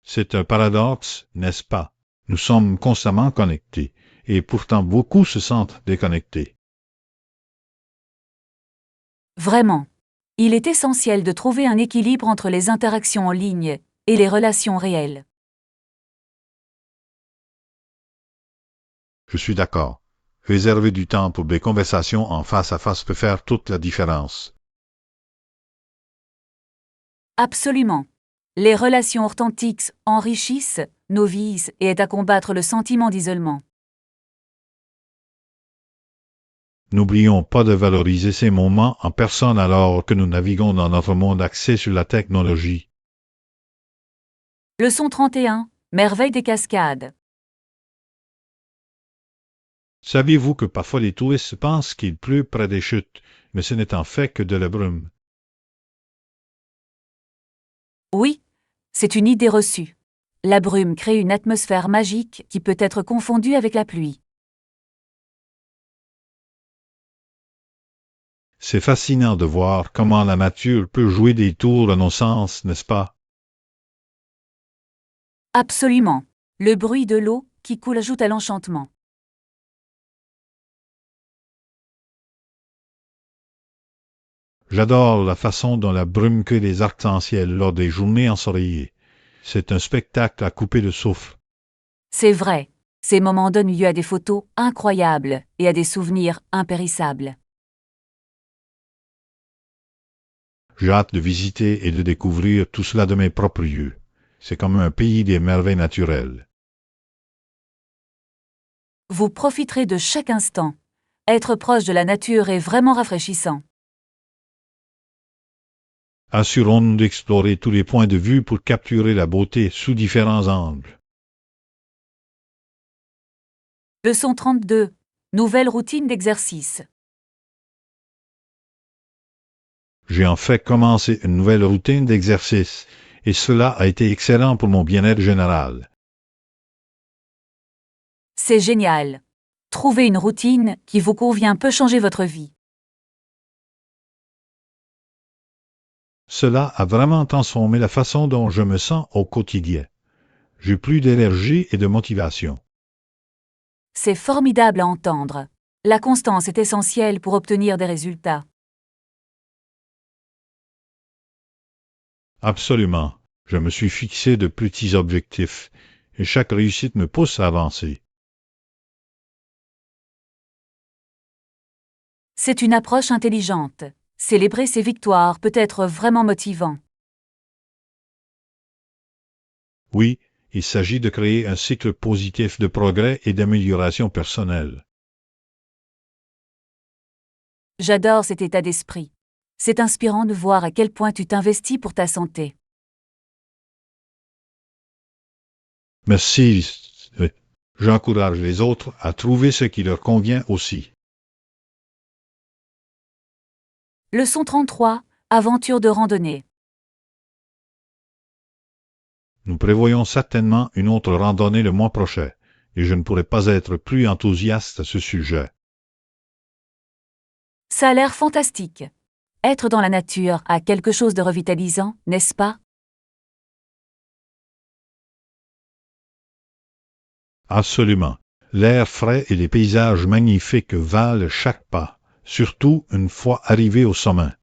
S2: C'est un paradoxe, n'est-ce pas? Nous sommes constamment connectés, et pourtant beaucoup se sentent déconnectés.
S1: Vraiment. Il est essentiel de trouver un équilibre entre les interactions en ligne et les relations réelles.
S2: Je suis d'accord. Réserver du temps pour des conversations en face à face peut faire toute la différence.
S1: Absolument. Les relations authentiques enrichissent nos vies et aident à combattre le sentiment d'isolement.
S2: N'oublions pas de valoriser ces moments en personne alors que nous naviguons dans notre monde axé sur la technologie.
S1: Leçon 31. Merveille des cascades.
S2: Saviez-vous que parfois les touristes pensent qu'il pleut près des chutes, mais ce n'est en fait que de la brume?
S1: Oui, c'est une idée reçue. La brume crée une atmosphère magique qui peut être confondue avec la pluie.
S2: C'est fascinant de voir comment la nature peut jouer des tours à nos sens, n'est-ce pas?
S1: Absolument. Le bruit de l'eau qui coule ajoute à l'enchantement.
S2: J'adore la façon dont la brume crée des arcs-en-ciel lors des journées ensoleillées. C'est un spectacle à couper le souffle.
S1: C'est vrai. Ces moments donnent lieu à des photos incroyables et à des souvenirs impérissables.
S2: J'ai hâte de visiter et de découvrir tout cela de mes propres yeux. C'est comme un pays des merveilles naturelles.
S1: Vous profiterez de chaque instant. Être proche de la nature est vraiment rafraîchissant.
S2: Assurons-nous d'explorer tous les points de vue pour capturer la beauté sous différents angles.
S1: Leçon 32. Nouvelle routine d'exercice.
S2: J'ai en fait commencé une nouvelle routine d'exercice, et cela a été excellent pour mon bien-être général.
S1: C'est génial. Trouver une routine qui vous convient peut changer votre vie.
S2: Cela a vraiment transformé la façon dont je me sens au quotidien. J'ai plus d'énergie et de motivation.
S1: C'est formidable à entendre. La constance est essentielle pour obtenir des résultats.
S2: Absolument. Je me suis fixé de petits objectifs, et chaque réussite me pousse à avancer.
S1: C'est une approche intelligente. Célébrer ses victoires peut être vraiment motivant.
S2: Oui, il s'agit de créer un cycle positif de progrès et d'amélioration personnelle.
S1: J'adore cet état d'esprit. C'est inspirant de voir à quel point tu t'investis pour ta santé.
S2: Merci. J'encourage les autres à trouver ce qui leur convient aussi.
S1: Leçon 33. Aventure de randonnée.
S2: Nous prévoyons certainement une autre randonnée le mois prochain, et je ne pourrais pas être plus enthousiaste à ce sujet.
S1: Ça a l'air fantastique. Être dans la nature a quelque chose de revitalisant, n'est-ce pas?
S2: Absolument. L'air frais et les paysages magnifiques valent chaque pas, surtout une fois arrivé au sommet.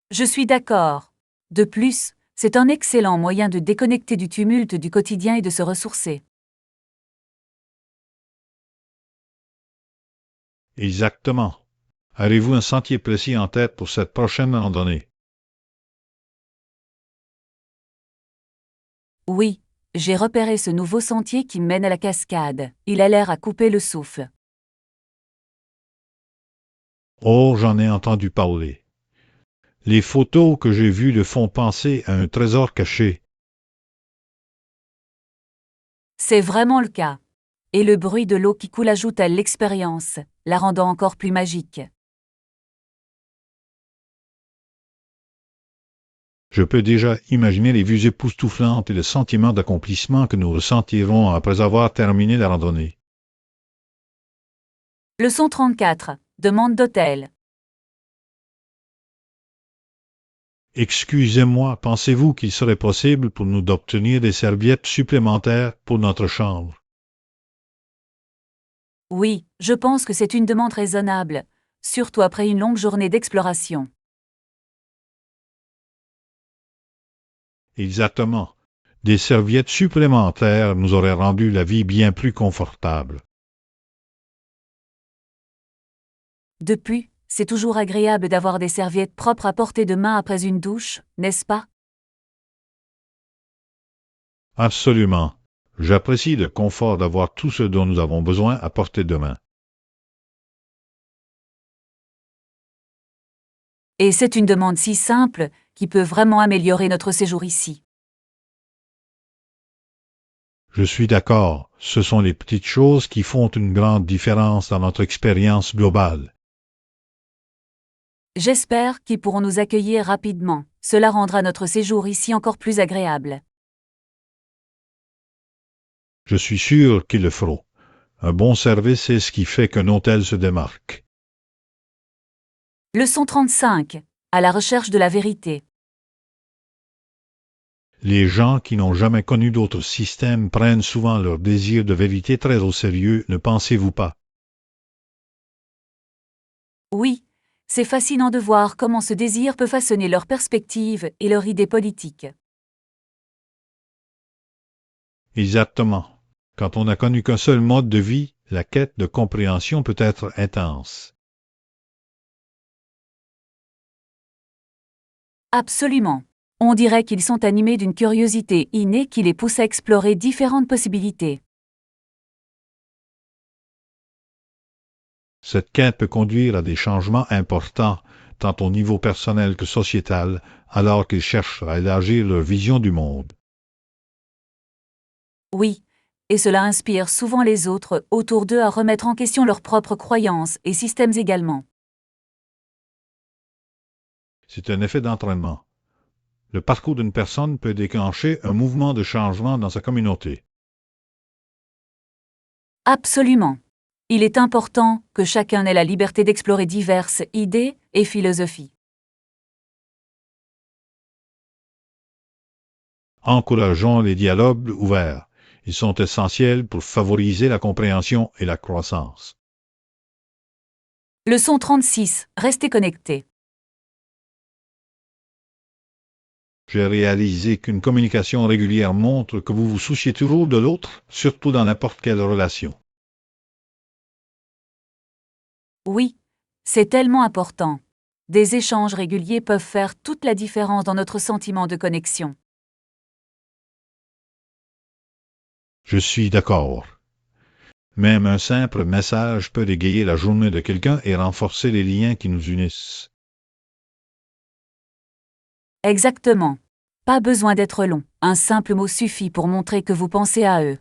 S1: Je suis d'accord. De plus, c'est un excellent moyen de déconnecter du tumulte du quotidien et de se ressourcer.
S2: Exactement. Avez-vous un sentier précis en tête pour cette prochaine randonnée?
S1: Oui, j'ai repéré ce nouveau sentier qui mène à la cascade. Il a l'air à couper le souffle.
S2: Oh, j'en ai entendu parler. Les photos que j'ai vues le font penser à un trésor caché.
S1: C'est vraiment le cas. Et le bruit de l'eau qui coule ajoute à l'expérience, la rendant encore plus magique.
S2: Je peux déjà imaginer les vues époustouflantes et le sentiment d'accomplissement que nous ressentirons après avoir terminé la randonnée.
S1: Leçon 34. Demande d'hôtel.
S2: Excusez-moi, pensez-vous qu'il serait possible pour nous d'obtenir des serviettes supplémentaires pour notre chambre?
S1: Oui, je pense que c'est une demande raisonnable. surtout après une longue journée d'exploration.
S2: Exactement. Des serviettes supplémentaires nous auraient rendu la vie bien plus confortable.
S1: De plus, c'est toujours agréable d'avoir des serviettes propres à portée de main après une douche, n'est-ce pas?
S2: Absolument. J'apprécie le confort d'avoir tout ce dont nous avons besoin à portée de main.
S1: Et c'est une demande si simple qui peut vraiment améliorer notre séjour ici.
S2: Je suis d'accord, ce sont les petites choses qui font une grande différence dans notre expérience globale.
S1: J'espère qu'ils pourront nous accueillir rapidement. Cela rendra notre séjour ici encore plus agréable.
S2: Je suis sûr qu'ils le feront. Un bon service est ce qui fait qu'un hôtel se démarque.
S1: Leçon 35. À la recherche de la vérité.
S2: Les gens qui n'ont jamais connu d'autre système prennent souvent leur désir de vérité très au sérieux, ne pensez-vous pas?
S1: Oui, c'est fascinant de voir comment ce désir peut façonner leur perspective et leur idée politique.
S2: Exactement. Quand on n'a connu qu'un seul mode de vie, la quête de compréhension peut être intense.
S1: Absolument. On dirait qu'ils sont animés d'une curiosité innée qui les pousse à explorer différentes possibilités.
S2: Cette quête peut conduire à des changements importants, tant au niveau personnel que sociétal, alors qu'ils cherchent à élargir leur vision du monde.
S1: Oui, et cela inspire souvent les autres autour d'eux à remettre en question leurs propres croyances et systèmes également.
S2: C'est un effet d'entraînement. Le parcours d'une personne peut déclencher un mouvement de changement dans sa communauté.
S1: Absolument. Il est important que chacun ait la liberté d'explorer diverses idées et philosophies.
S2: Encourageons les dialogues ouverts. Ils sont essentiels pour favoriser la compréhension et la croissance.
S1: Leçon 36. Restez connectés.
S2: J'ai réalisé qu'une communication régulière montre que vous vous souciez toujours de l'autre, surtout dans n'importe quelle relation.
S1: Oui, c'est tellement important. Des échanges réguliers peuvent faire toute la différence dans notre sentiment de connexion.
S2: Je suis d'accord. Même un simple message peut égayer la journée de quelqu'un et renforcer les liens qui nous unissent.
S1: Exactement. Pas besoin d'être long, un simple mot suffit pour montrer que vous pensez à eux.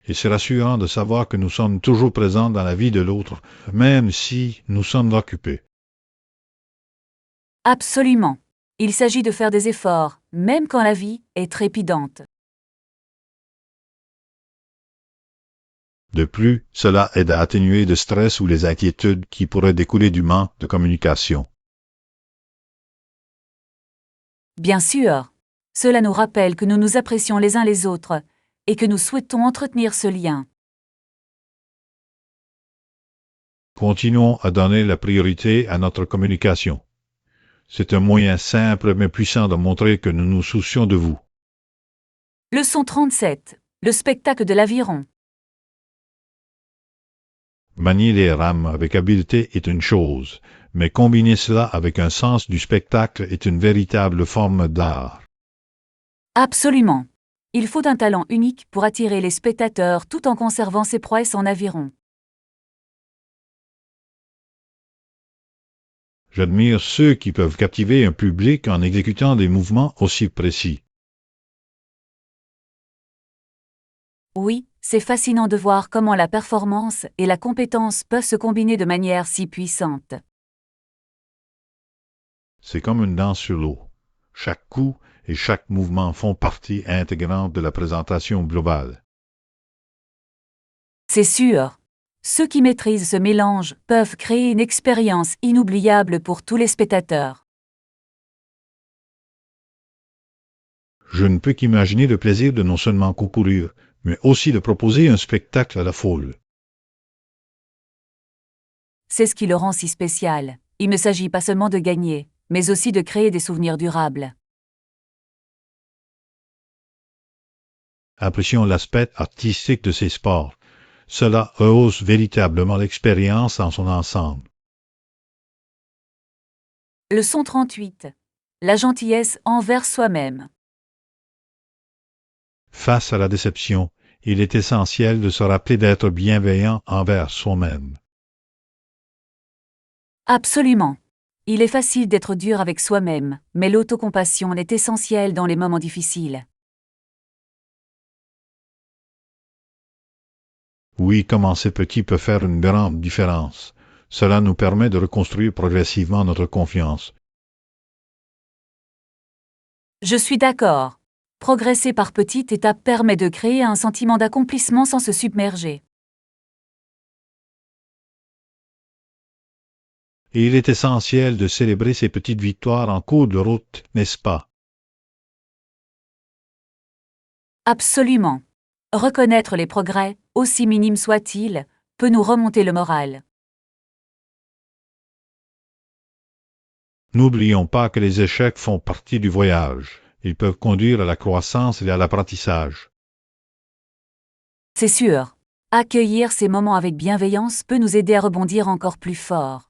S2: Et c'est rassurant de savoir que nous sommes toujours présents dans la vie de l'autre, même si nous sommes occupés.
S1: Absolument. Il s'agit de faire des efforts, même quand la vie est trépidante.
S2: De plus, cela aide à atténuer le stress ou les inquiétudes qui pourraient découler du manque de communication.
S1: Bien sûr. Cela nous rappelle que nous nous apprécions les uns les autres et que nous souhaitons entretenir ce lien.
S2: Continuons à donner la priorité à notre communication. C'est un moyen simple mais puissant de montrer que nous nous soucions de vous.
S1: Leçon 37. Le spectacle de l'aviron.
S2: Manier les rames avec habileté est une chose, mais combiner cela avec un sens du spectacle est une véritable forme d'art.
S1: Absolument. Il faut un talent unique pour attirer les spectateurs tout en conservant ses prouesses en aviron.
S2: J'admire ceux qui peuvent captiver un public en exécutant des mouvements aussi précis.
S1: Oui, c'est fascinant de voir comment la performance et la compétence peuvent se combiner de manière si puissante.
S2: C'est comme une danse sur l'eau. Chaque coup et chaque mouvement font partie intégrante de la présentation globale.
S1: C'est sûr. Ceux qui maîtrisent ce mélange peuvent créer une expérience inoubliable pour tous les spectateurs.
S2: Je ne peux qu'imaginer le plaisir de non seulement concourir, mais aussi de proposer un spectacle à la foule.
S1: c'est ce qui le rend si spécial. Il ne s'agit pas seulement de gagner, mais aussi de créer des souvenirs durables.
S2: Apprécions l'aspect artistique de ces sports. Cela rehausse véritablement l'expérience dans son ensemble.
S1: Leçon 38. La gentillesse envers soi-même.
S2: Face à la déception, il est essentiel de se rappeler d'être bienveillant envers soi-même.
S1: Absolument. Il est facile d'être dur avec soi-même, mais l'autocompassion est essentielle dans les moments difficiles.
S2: Oui, commencer petit peut faire une grande différence. Cela nous permet de reconstruire progressivement notre confiance.
S1: Je suis d'accord. Progresser par petites étapes permet de créer un sentiment d'accomplissement sans se submerger.
S2: Et il est essentiel de célébrer ces petites victoires en cours de route, n'est-ce pas?
S1: Absolument. Reconnaître les progrès, aussi minimes soient-ils, peut nous remonter le moral.
S2: N'oublions pas que les échecs font partie du voyage. Ils peuvent conduire à la croissance et à l'apprentissage.
S1: C'est sûr. Accueillir ces moments avec bienveillance peut nous aider à rebondir encore plus fort.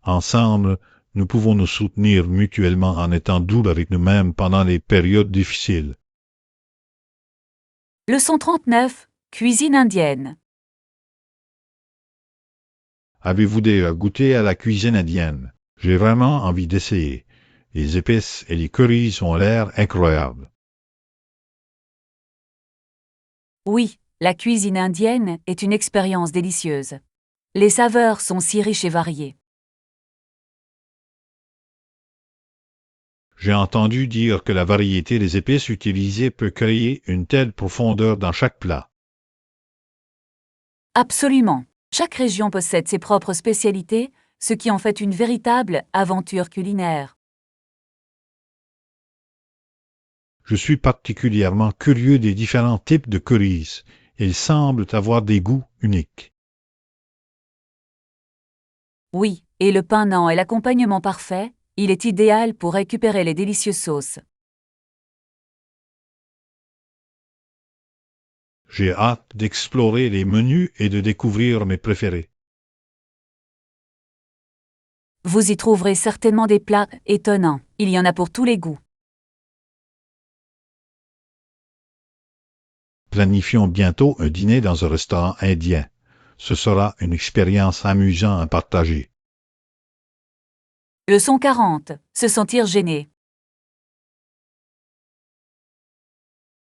S2: Ensemble, nous pouvons nous soutenir mutuellement en étant doux avec nous-mêmes pendant les périodes difficiles.
S1: Leçon 39. Cuisine indienne.
S2: Avez-vous déjà goûté à la cuisine indienne? J'ai vraiment envie d'essayer. Les épices et les currys ont l'air incroyables.
S1: Oui, la cuisine indienne est une expérience délicieuse. Les saveurs sont si riches et variées.
S2: J'ai entendu dire que la variété des épices utilisées peut créer une telle profondeur dans chaque plat.
S1: Absolument. Chaque région possède ses propres spécialités, ce qui en fait une véritable aventure culinaire.
S2: Je suis particulièrement curieux des différents types de currys. Ils semblent avoir des goûts uniques.
S1: Oui, et le pain nan est l'accompagnement parfait, il est idéal pour récupérer les délicieuses sauces.
S2: J'ai hâte d'explorer les menus et de découvrir mes préférés.
S1: Vous y trouverez certainement des plats étonnants, il y en a pour tous les goûts.
S2: Planifions bientôt un dîner dans un restaurant indien. Ce sera une expérience amusante à partager.
S1: Leçon 40. Se sentir gêné.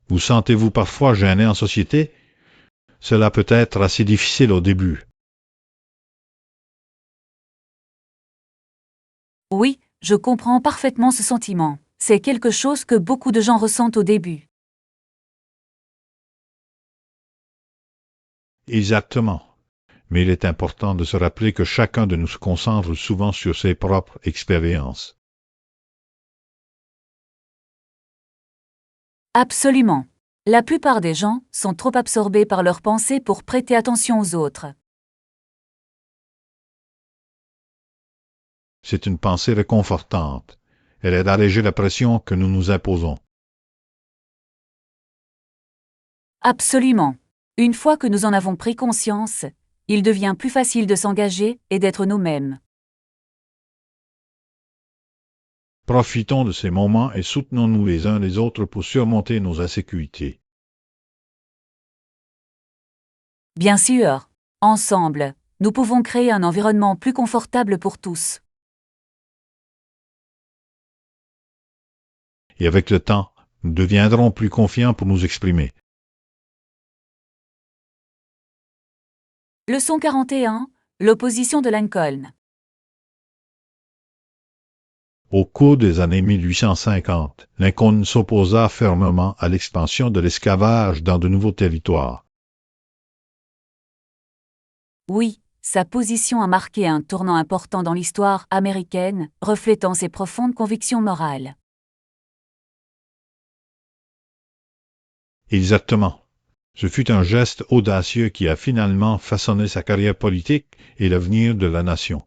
S2: Vous sentez-vous parfois gêné en société? Cela peut être assez difficile au début.
S1: Oui, je comprends parfaitement ce sentiment. C'est quelque chose que beaucoup de gens ressentent au début.
S2: Exactement. Mais il est important de se rappeler que chacun de nous se concentre souvent sur ses propres expériences.
S1: Absolument. La plupart des gens sont trop absorbés par leurs pensées pour prêter attention aux autres.
S2: C'est une pensée réconfortante. Elle aide à alléger la pression que nous nous imposons.
S1: Absolument. Une fois que nous en avons pris conscience, il devient plus facile de s'engager et d'être nous-mêmes.
S2: Profitons de ces moments et soutenons-nous les uns les autres pour surmonter nos insécurités.
S1: Bien sûr, ensemble, nous pouvons créer un environnement plus confortable pour tous.
S2: Et avec le temps, nous deviendrons plus confiants pour nous exprimer.
S1: Leçon 41. L'opposition de Lincoln.
S2: Au cours des années 1850, Lincoln s'opposa fermement à l'expansion de l'esclavage dans de nouveaux territoires.
S1: Oui, sa position a marqué un tournant important dans l'histoire américaine, reflétant ses profondes convictions morales.
S2: Exactement. Ce fut un geste audacieux qui a finalement façonné sa carrière politique et l'avenir de la nation.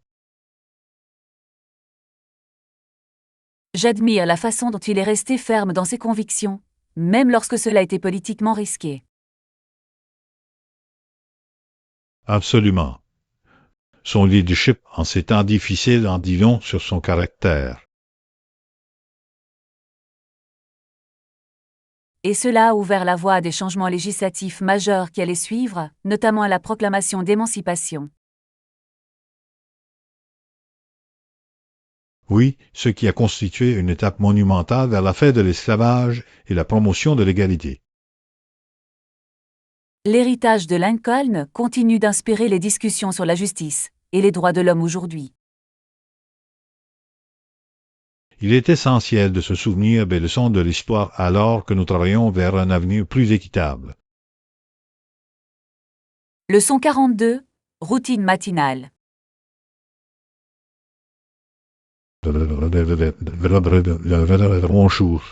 S1: J'admire la façon dont il est resté ferme dans ses convictions, même lorsque cela était politiquement risqué.
S2: Absolument. Son leadership en ces temps difficiles en dit long sur son caractère.
S1: Et cela a ouvert la voie à des changements législatifs majeurs qui allaient suivre, notamment à la proclamation d'émancipation.
S2: Oui, ce qui a constitué une étape monumentale vers la fin de l'esclavage et la promotion de l'égalité.
S1: L'héritage de Lincoln continue d'inspirer les discussions sur la justice et les droits de l'homme aujourd'hui.
S2: Il est essentiel de se souvenir des leçons de l'histoire alors que nous travaillons vers un avenir plus équitable.
S1: Leçon 42. Routine matinale.
S2: Bonjour.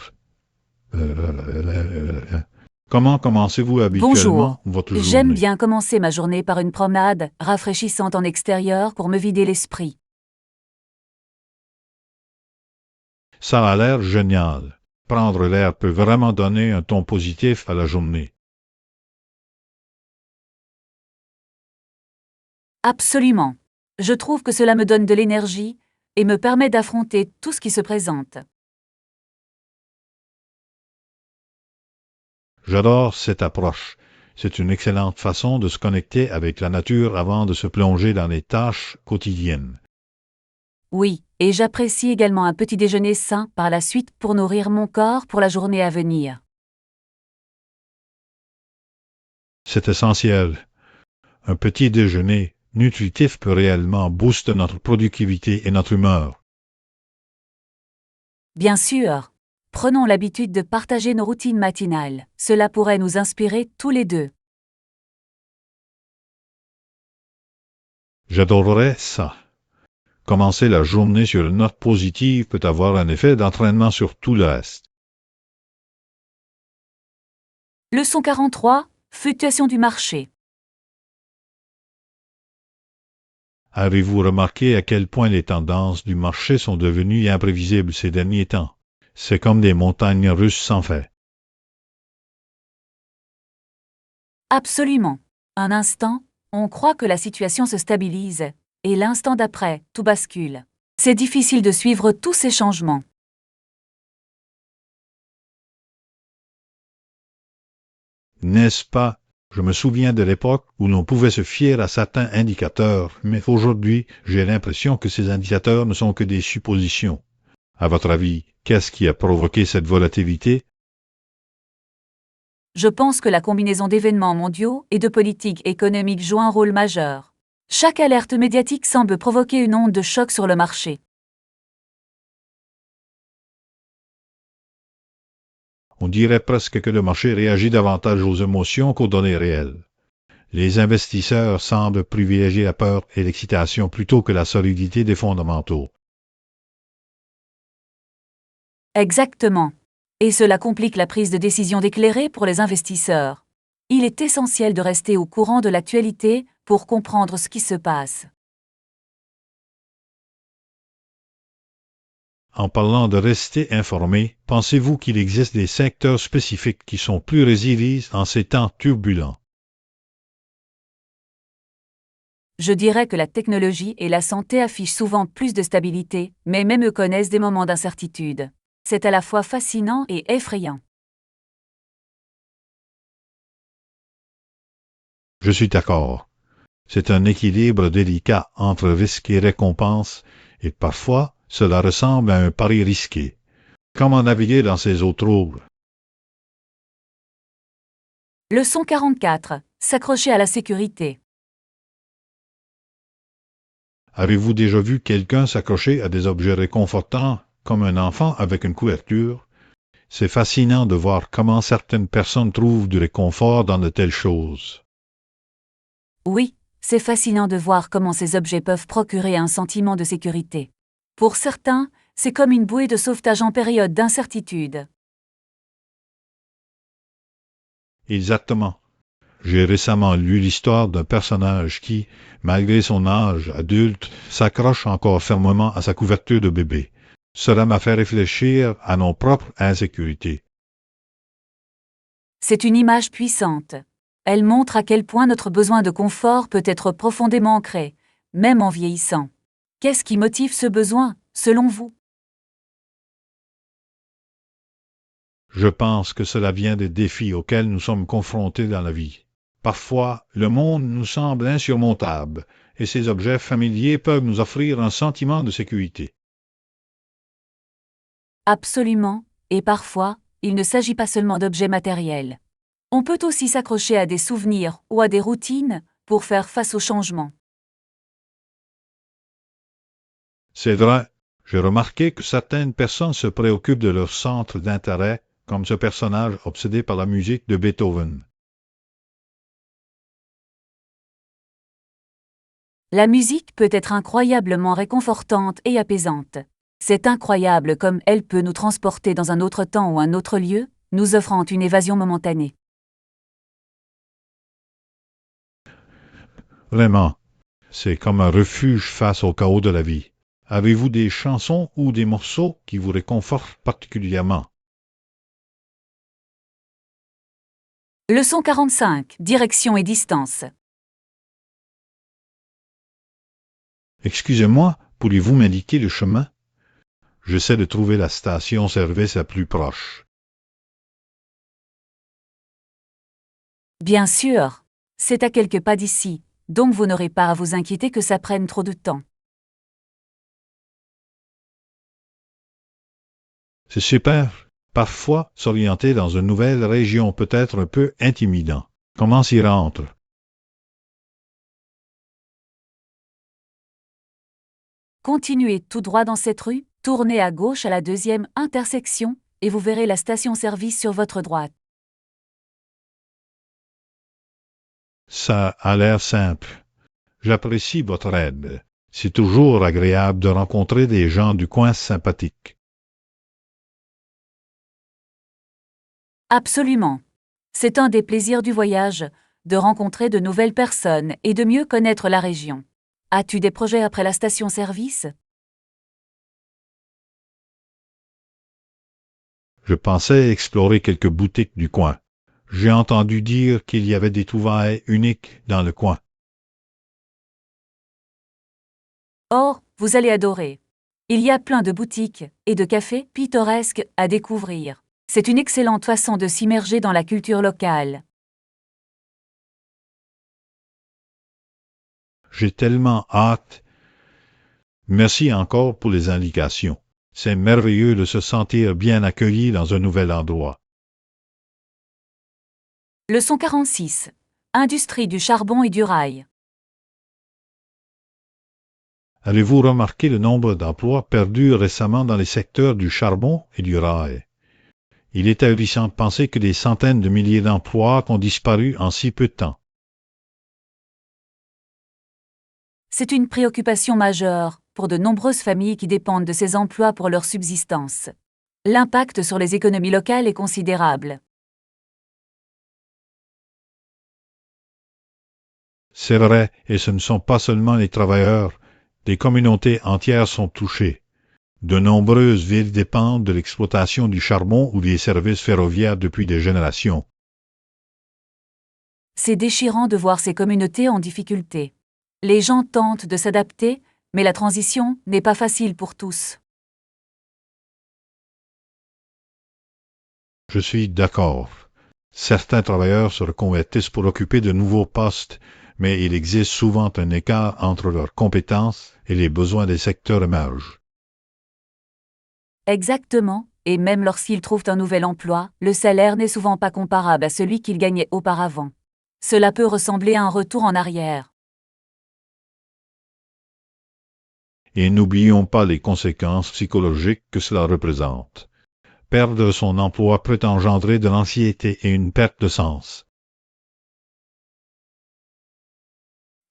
S2: Comment commencez-vous habituellement
S1: Bonjour.
S2: votre
S1: J'aime
S2: journée?
S1: bien commencer ma journée par une promenade rafraîchissante en extérieur pour me vider l'esprit.
S2: Ça a l'air génial. Prendre l'air peut vraiment donner un ton positif à la journée.
S1: Absolument. Je trouve que cela me donne de l'énergie et me permet d'affronter tout ce qui se présente.
S2: J'adore cette approche. C'est une excellente façon de se connecter avec la nature avant de se plonger dans les tâches quotidiennes.
S1: Oui, et j'apprécie également un petit déjeuner sain par la suite pour nourrir mon corps pour la journée à venir.
S2: C'est essentiel. Un petit déjeuner nutritif peut réellement booster notre productivité et notre humeur.
S1: Bien sûr. Prenons l'habitude de partager nos routines matinales. Cela pourrait nous inspirer tous les deux.
S2: J'adorerais ça. Commencer la journée sur une note positive peut avoir un effet d'entraînement sur tout le reste.
S1: Leçon 43. Fluctuation du marché.
S2: Avez-vous remarqué à quel point les tendances du marché sont devenues imprévisibles ces derniers temps? C'est comme des montagnes russes sans fin.
S1: Absolument. Un instant, on croit que la situation se stabilise, et l'instant d'après, tout bascule. C'est difficile de suivre tous ces changements.
S2: N'est-ce pas? Je me souviens de l'époque où l'on pouvait se fier à certains indicateurs, mais aujourd'hui, j'ai l'impression que ces indicateurs ne sont que des suppositions. À votre avis, qu'est-ce qui a provoqué cette volatilité?
S1: Je pense que la combinaison d'événements mondiaux et de politiques économiques joue un rôle majeur. Chaque alerte médiatique semble provoquer une onde de choc sur le marché.
S2: On dirait presque que le marché réagit davantage aux émotions qu'aux données réelles. Les investisseurs semblent privilégier la peur et l'excitation plutôt que la solidité des fondamentaux.
S1: Exactement. Et cela complique la prise de décision éclairée pour les investisseurs. Il est essentiel de rester au courant de l'actualité pour comprendre ce qui se passe.
S2: En parlant de rester informé, pensez-vous qu'il existe des secteurs spécifiques qui sont plus résilients en ces temps turbulents?
S1: Je dirais que la technologie et la santé affichent souvent plus de stabilité, mais même eux connaissent des moments d'incertitude. C'est à la fois fascinant et effrayant.
S2: Je suis d'accord. C'est un équilibre délicat entre risque et récompense, et parfois cela ressemble à un pari risqué. Comment naviguer dans ces eaux troubles?
S1: Leçon 44. S'accrocher à la sécurité.
S2: Avez-vous déjà vu quelqu'un s'accrocher à des objets réconfortants, comme un enfant avec une couverture? C'est fascinant de voir comment certaines personnes trouvent du réconfort dans de telles choses.
S1: Oui, c'est fascinant de voir comment ces objets peuvent procurer un sentiment de sécurité. Pour certains, c'est comme une bouée de sauvetage en période d'incertitude.
S2: Exactement. J'ai récemment lu l'histoire d'un personnage qui, malgré son âge adulte, s'accroche encore fermement à sa couverture de bébé. Cela m'a fait réfléchir à nos propres insécurités.
S1: C'est une image puissante. Elle montre à quel point notre besoin de confort peut être profondément ancré, même en vieillissant. Qu'est-ce qui motive ce besoin, selon vous?
S2: Je pense que cela vient des défis auxquels nous sommes confrontés dans la vie. Parfois, le monde nous semble insurmontable, et ces objets familiers peuvent nous offrir un sentiment de sécurité.
S1: Absolument, et parfois, il ne s'agit pas seulement d'objets matériels. On peut aussi s'accrocher à des souvenirs ou à des routines pour faire face aux changements.
S2: C'est vrai, j'ai remarqué que certaines personnes se préoccupent de leur centre d'intérêt, comme ce personnage obsédé par la musique de Beethoven.
S1: La musique peut être incroyablement réconfortante et apaisante. C'est incroyable comme elle peut nous transporter dans un autre temps ou un autre lieu, nous offrant une évasion momentanée.
S2: Vraiment, c'est comme un refuge face au chaos de la vie. Avez-vous des chansons ou des morceaux qui vous réconfortent particulièrement?
S1: Leçon 45. Direction et distance.
S2: Excusez-moi, pourriez-vous m'indiquer le chemin? J'essaie de trouver la station-service la plus proche.
S1: Bien sûr, c'est à quelques pas d'ici, donc vous n'aurez pas à vous inquiéter que ça prenne trop de temps.
S2: C'est super. Parfois, s'orienter dans une nouvelle région peut être un peu intimidant. Comment s'y rendre?
S1: Continuez tout droit dans cette rue, tournez à gauche à la deuxième intersection, et vous verrez la station-service sur votre droite.
S2: Ça a l'air simple. J'apprécie votre aide. C'est toujours agréable de rencontrer des gens du coin sympathiques.
S1: Absolument. C'est un des plaisirs du voyage, de rencontrer de nouvelles personnes et de mieux connaître la région. As-tu des projets après la station-service?
S2: Je pensais explorer quelques boutiques du coin. J'ai entendu dire qu'il y avait des trouvailles uniques dans le coin.
S1: Oh, vous allez adorer. Il y a plein de boutiques et de cafés pittoresques à découvrir. C'est une excellente façon de s'immerger dans la culture locale.
S2: J'ai tellement hâte. Merci encore pour les indications. C'est merveilleux de se sentir bien accueilli dans un nouvel endroit.
S1: Leçon 46. Industrie du charbon et du rail.
S2: Avez-vous remarqué le nombre d'emplois perdus récemment dans les secteurs du charbon et du rail? Il est ahurissant de penser que des centaines de milliers d'emplois ont disparu en si peu de temps.
S1: C'est une préoccupation majeure pour de nombreuses familles qui dépendent de ces emplois pour leur subsistance. L'impact sur les économies locales est considérable.
S2: C'est vrai, et ce ne sont pas seulement les travailleurs, des communautés entières sont touchées. De nombreuses villes dépendent de l'exploitation du charbon ou des services ferroviaires depuis des générations.
S1: C'est déchirant de voir ces communautés en difficulté. Les gens tentent de s'adapter, mais la transition n'est pas facile pour tous.
S2: Je suis d'accord. Certains travailleurs se reconvertissent pour occuper de nouveaux postes, mais il existe souvent un écart entre leurs compétences et les besoins des secteurs émergents.
S1: Exactement, et même lorsqu'ils trouvent un nouvel emploi, le salaire n'est souvent pas comparable à celui qu'ils gagnaient auparavant. Cela peut ressembler à un retour en arrière.
S2: Et n'oublions pas les conséquences psychologiques que cela représente. Perdre son emploi peut engendrer de l'anxiété et une perte de sens.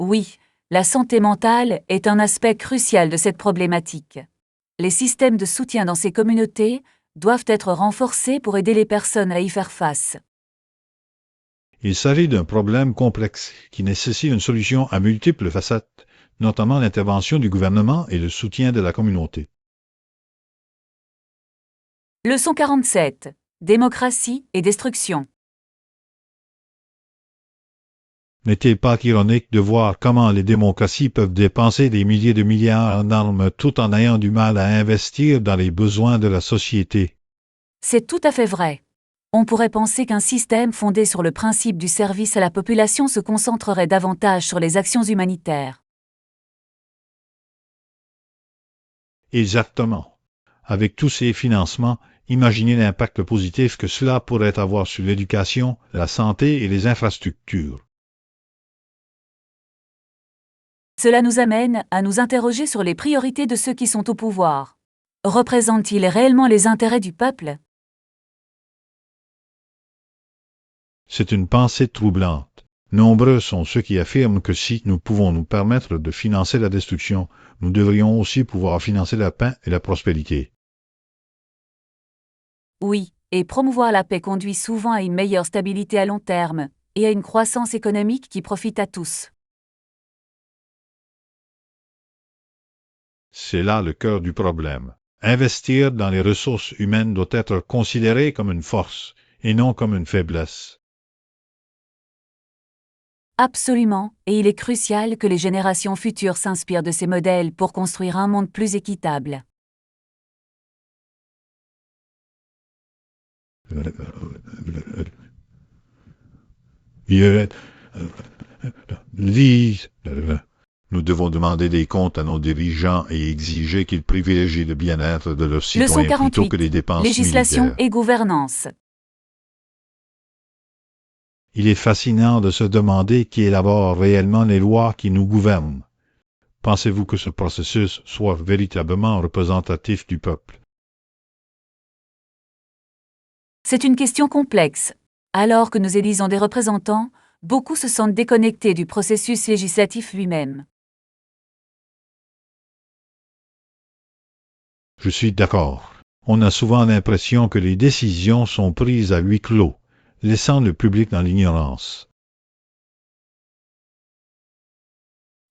S1: Oui, la santé mentale est un aspect crucial de cette problématique. Les systèmes de soutien dans ces communautés doivent être renforcés pour aider les personnes à y faire face.
S2: Il s'agit d'un problème complexe qui nécessite une solution à multiples facettes, notamment l'intervention du gouvernement et le soutien de la communauté.
S1: Leçon 47. Démocratie et destruction.
S2: N'est-il pas ironique de voir comment les démocraties peuvent dépenser des milliers de milliards en armes tout en ayant du mal à investir dans les besoins de la société?
S1: C'est tout à fait vrai. On pourrait penser qu'un système fondé sur le principe du service à la population se concentrerait davantage sur les actions humanitaires.
S2: Exactement. Avec tous ces financements, imaginez l'impact positif que cela pourrait avoir sur l'éducation, la santé et les infrastructures.
S1: Cela nous amène à nous interroger sur les priorités de ceux qui sont au pouvoir. Représentent-ils réellement les intérêts du peuple?
S2: C'est une pensée troublante. Nombreux sont ceux qui affirment que si nous pouvons nous permettre de financer la destruction, nous devrions aussi pouvoir financer la paix et la prospérité.
S1: Oui, et promouvoir la paix conduit souvent à une meilleure stabilité à long terme, et à une croissance économique qui profite à tous.
S2: C'est là le cœur du problème. Investir dans les ressources humaines doit être considéré comme une force et non comme une faiblesse.
S1: Absolument, et il est crucial que les générations futures s'inspirent de ces modèles pour construire un monde plus équitable.
S2: Nous devons demander des comptes à nos dirigeants et exiger qu'ils privilégient le bien-être de leurs
S1: Leçon
S2: citoyens plutôt que
S1: 48.
S2: les dépenses
S1: Législation
S2: militaires.
S1: et gouvernance.
S2: Il est fascinant de se demander qui élabore réellement les lois qui nous gouvernent. Pensez-vous que ce processus soit véritablement représentatif du peuple?
S1: C'est une question complexe. Alors que nous élisons des représentants, beaucoup se sentent déconnectés du processus législatif lui-même.
S2: Je suis d'accord. On a souvent l'impression que les décisions sont prises à huis clos, laissant le public dans l'ignorance.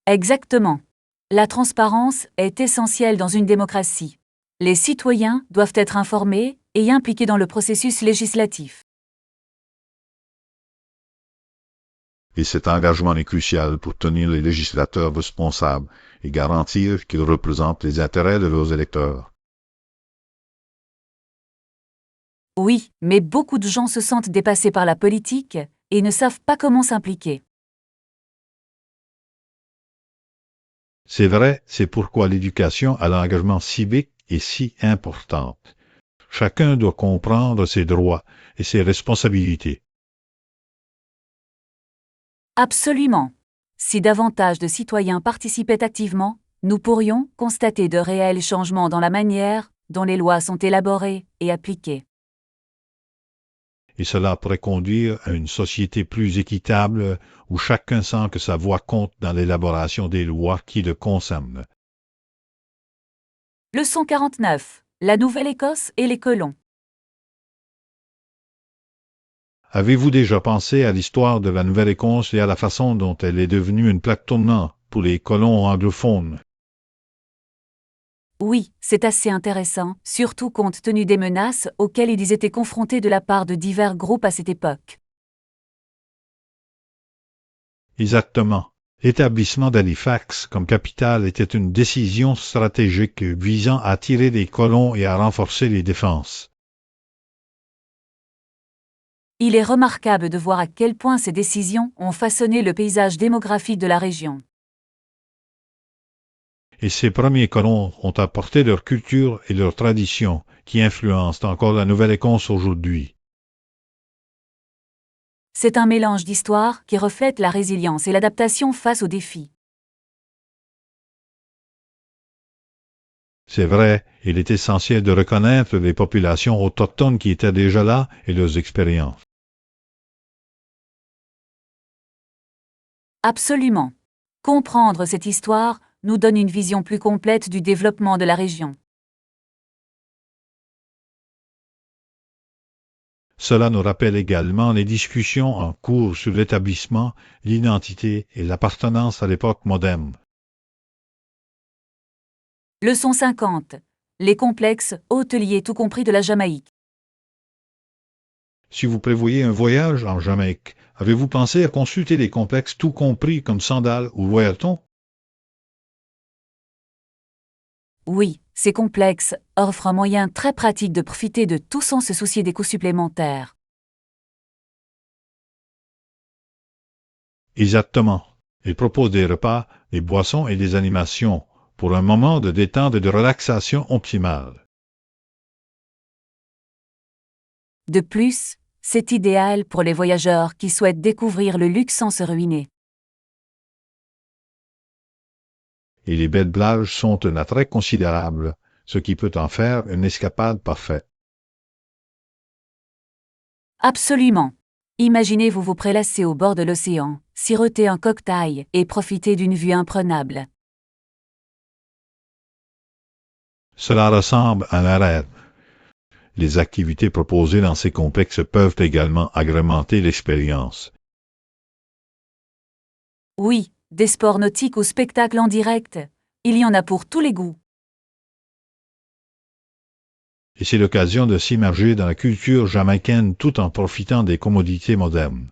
S1: Exactement. La transparence est essentielle dans une démocratie. Les citoyens doivent être informés et impliqués dans le processus législatif.
S2: Et cet engagement est crucial pour tenir les législateurs responsables et garantir qu'ils représentent les intérêts de leurs électeurs.
S1: Oui, mais beaucoup de gens se sentent dépassés par la politique et ne savent pas comment s'impliquer.
S2: C'est vrai, c'est pourquoi l'éducation à l'engagement civique est si importante. Chacun doit comprendre ses droits et ses responsabilités.
S1: Absolument. Si davantage de citoyens participaient activement, nous pourrions constater de réels changements dans la manière dont les lois sont élaborées et appliquées.
S2: Et cela pourrait conduire à une société plus équitable où chacun sent que sa voix compte dans l'élaboration des lois qui le concernent.
S1: Leçon 49. La Nouvelle-Écosse et les colons.
S2: Avez-vous déjà pensé à l'histoire de la Nouvelle-Écosse et à la façon dont elle est devenue une plaque tournante pour les colons anglophones?
S1: Oui, c'est assez intéressant, surtout compte tenu des menaces auxquelles ils étaient confrontés de la part de divers groupes à cette époque.
S2: Exactement. L'établissement d'Halifax comme capitale était une décision stratégique visant à attirer les colons et à renforcer les défenses.
S1: Il est remarquable de voir à quel point ces décisions ont façonné le paysage démographique de la région.
S2: Et ces premiers colons ont apporté leur culture et leurs traditions qui influencent encore la Nouvelle-Écosse aujourd'hui.
S1: C'est un mélange d'histoires qui reflète la résilience et l'adaptation face aux défis.
S2: C'est vrai, il est essentiel de reconnaître les populations autochtones qui étaient déjà là et leurs expériences.
S1: Absolument. Comprendre cette histoire nous donne une vision plus complète du développement de la région.
S2: Cela nous rappelle également les discussions en cours sur l'établissement, l'identité et l'appartenance à l'époque moderne.
S1: Leçon 50. Les complexes hôteliers tout compris de la Jamaïque.
S2: Si vous prévoyez un voyage en Jamaïque, avez-vous pensé à consulter les complexes tout compris comme Sandales ou Voyerton?
S1: Oui, ces complexes offrent un moyen très pratique de profiter de tout sans se soucier des coûts supplémentaires.
S2: Exactement. Ils proposent des repas, des boissons et des animations pour un moment de détente et de relaxation optimale.
S1: De plus, c'est idéal pour les voyageurs qui souhaitent découvrir le luxe sans se ruiner.
S2: Et les belles plages sont un attrait considérable, ce qui peut en faire une escapade parfaite.
S1: Absolument. Imaginez-vous vous prélasser au bord de l'océan, siroter un cocktail et profiter d'une vue imprenable.
S2: Cela ressemble à un rêve. Les activités proposées dans ces complexes peuvent également agrémenter l'expérience.
S1: Oui, des sports nautiques ou spectacles en direct. Il y en a pour tous les goûts.
S2: Et c'est l'occasion de s'immerger dans la culture jamaïcaine tout en profitant des commodités modernes.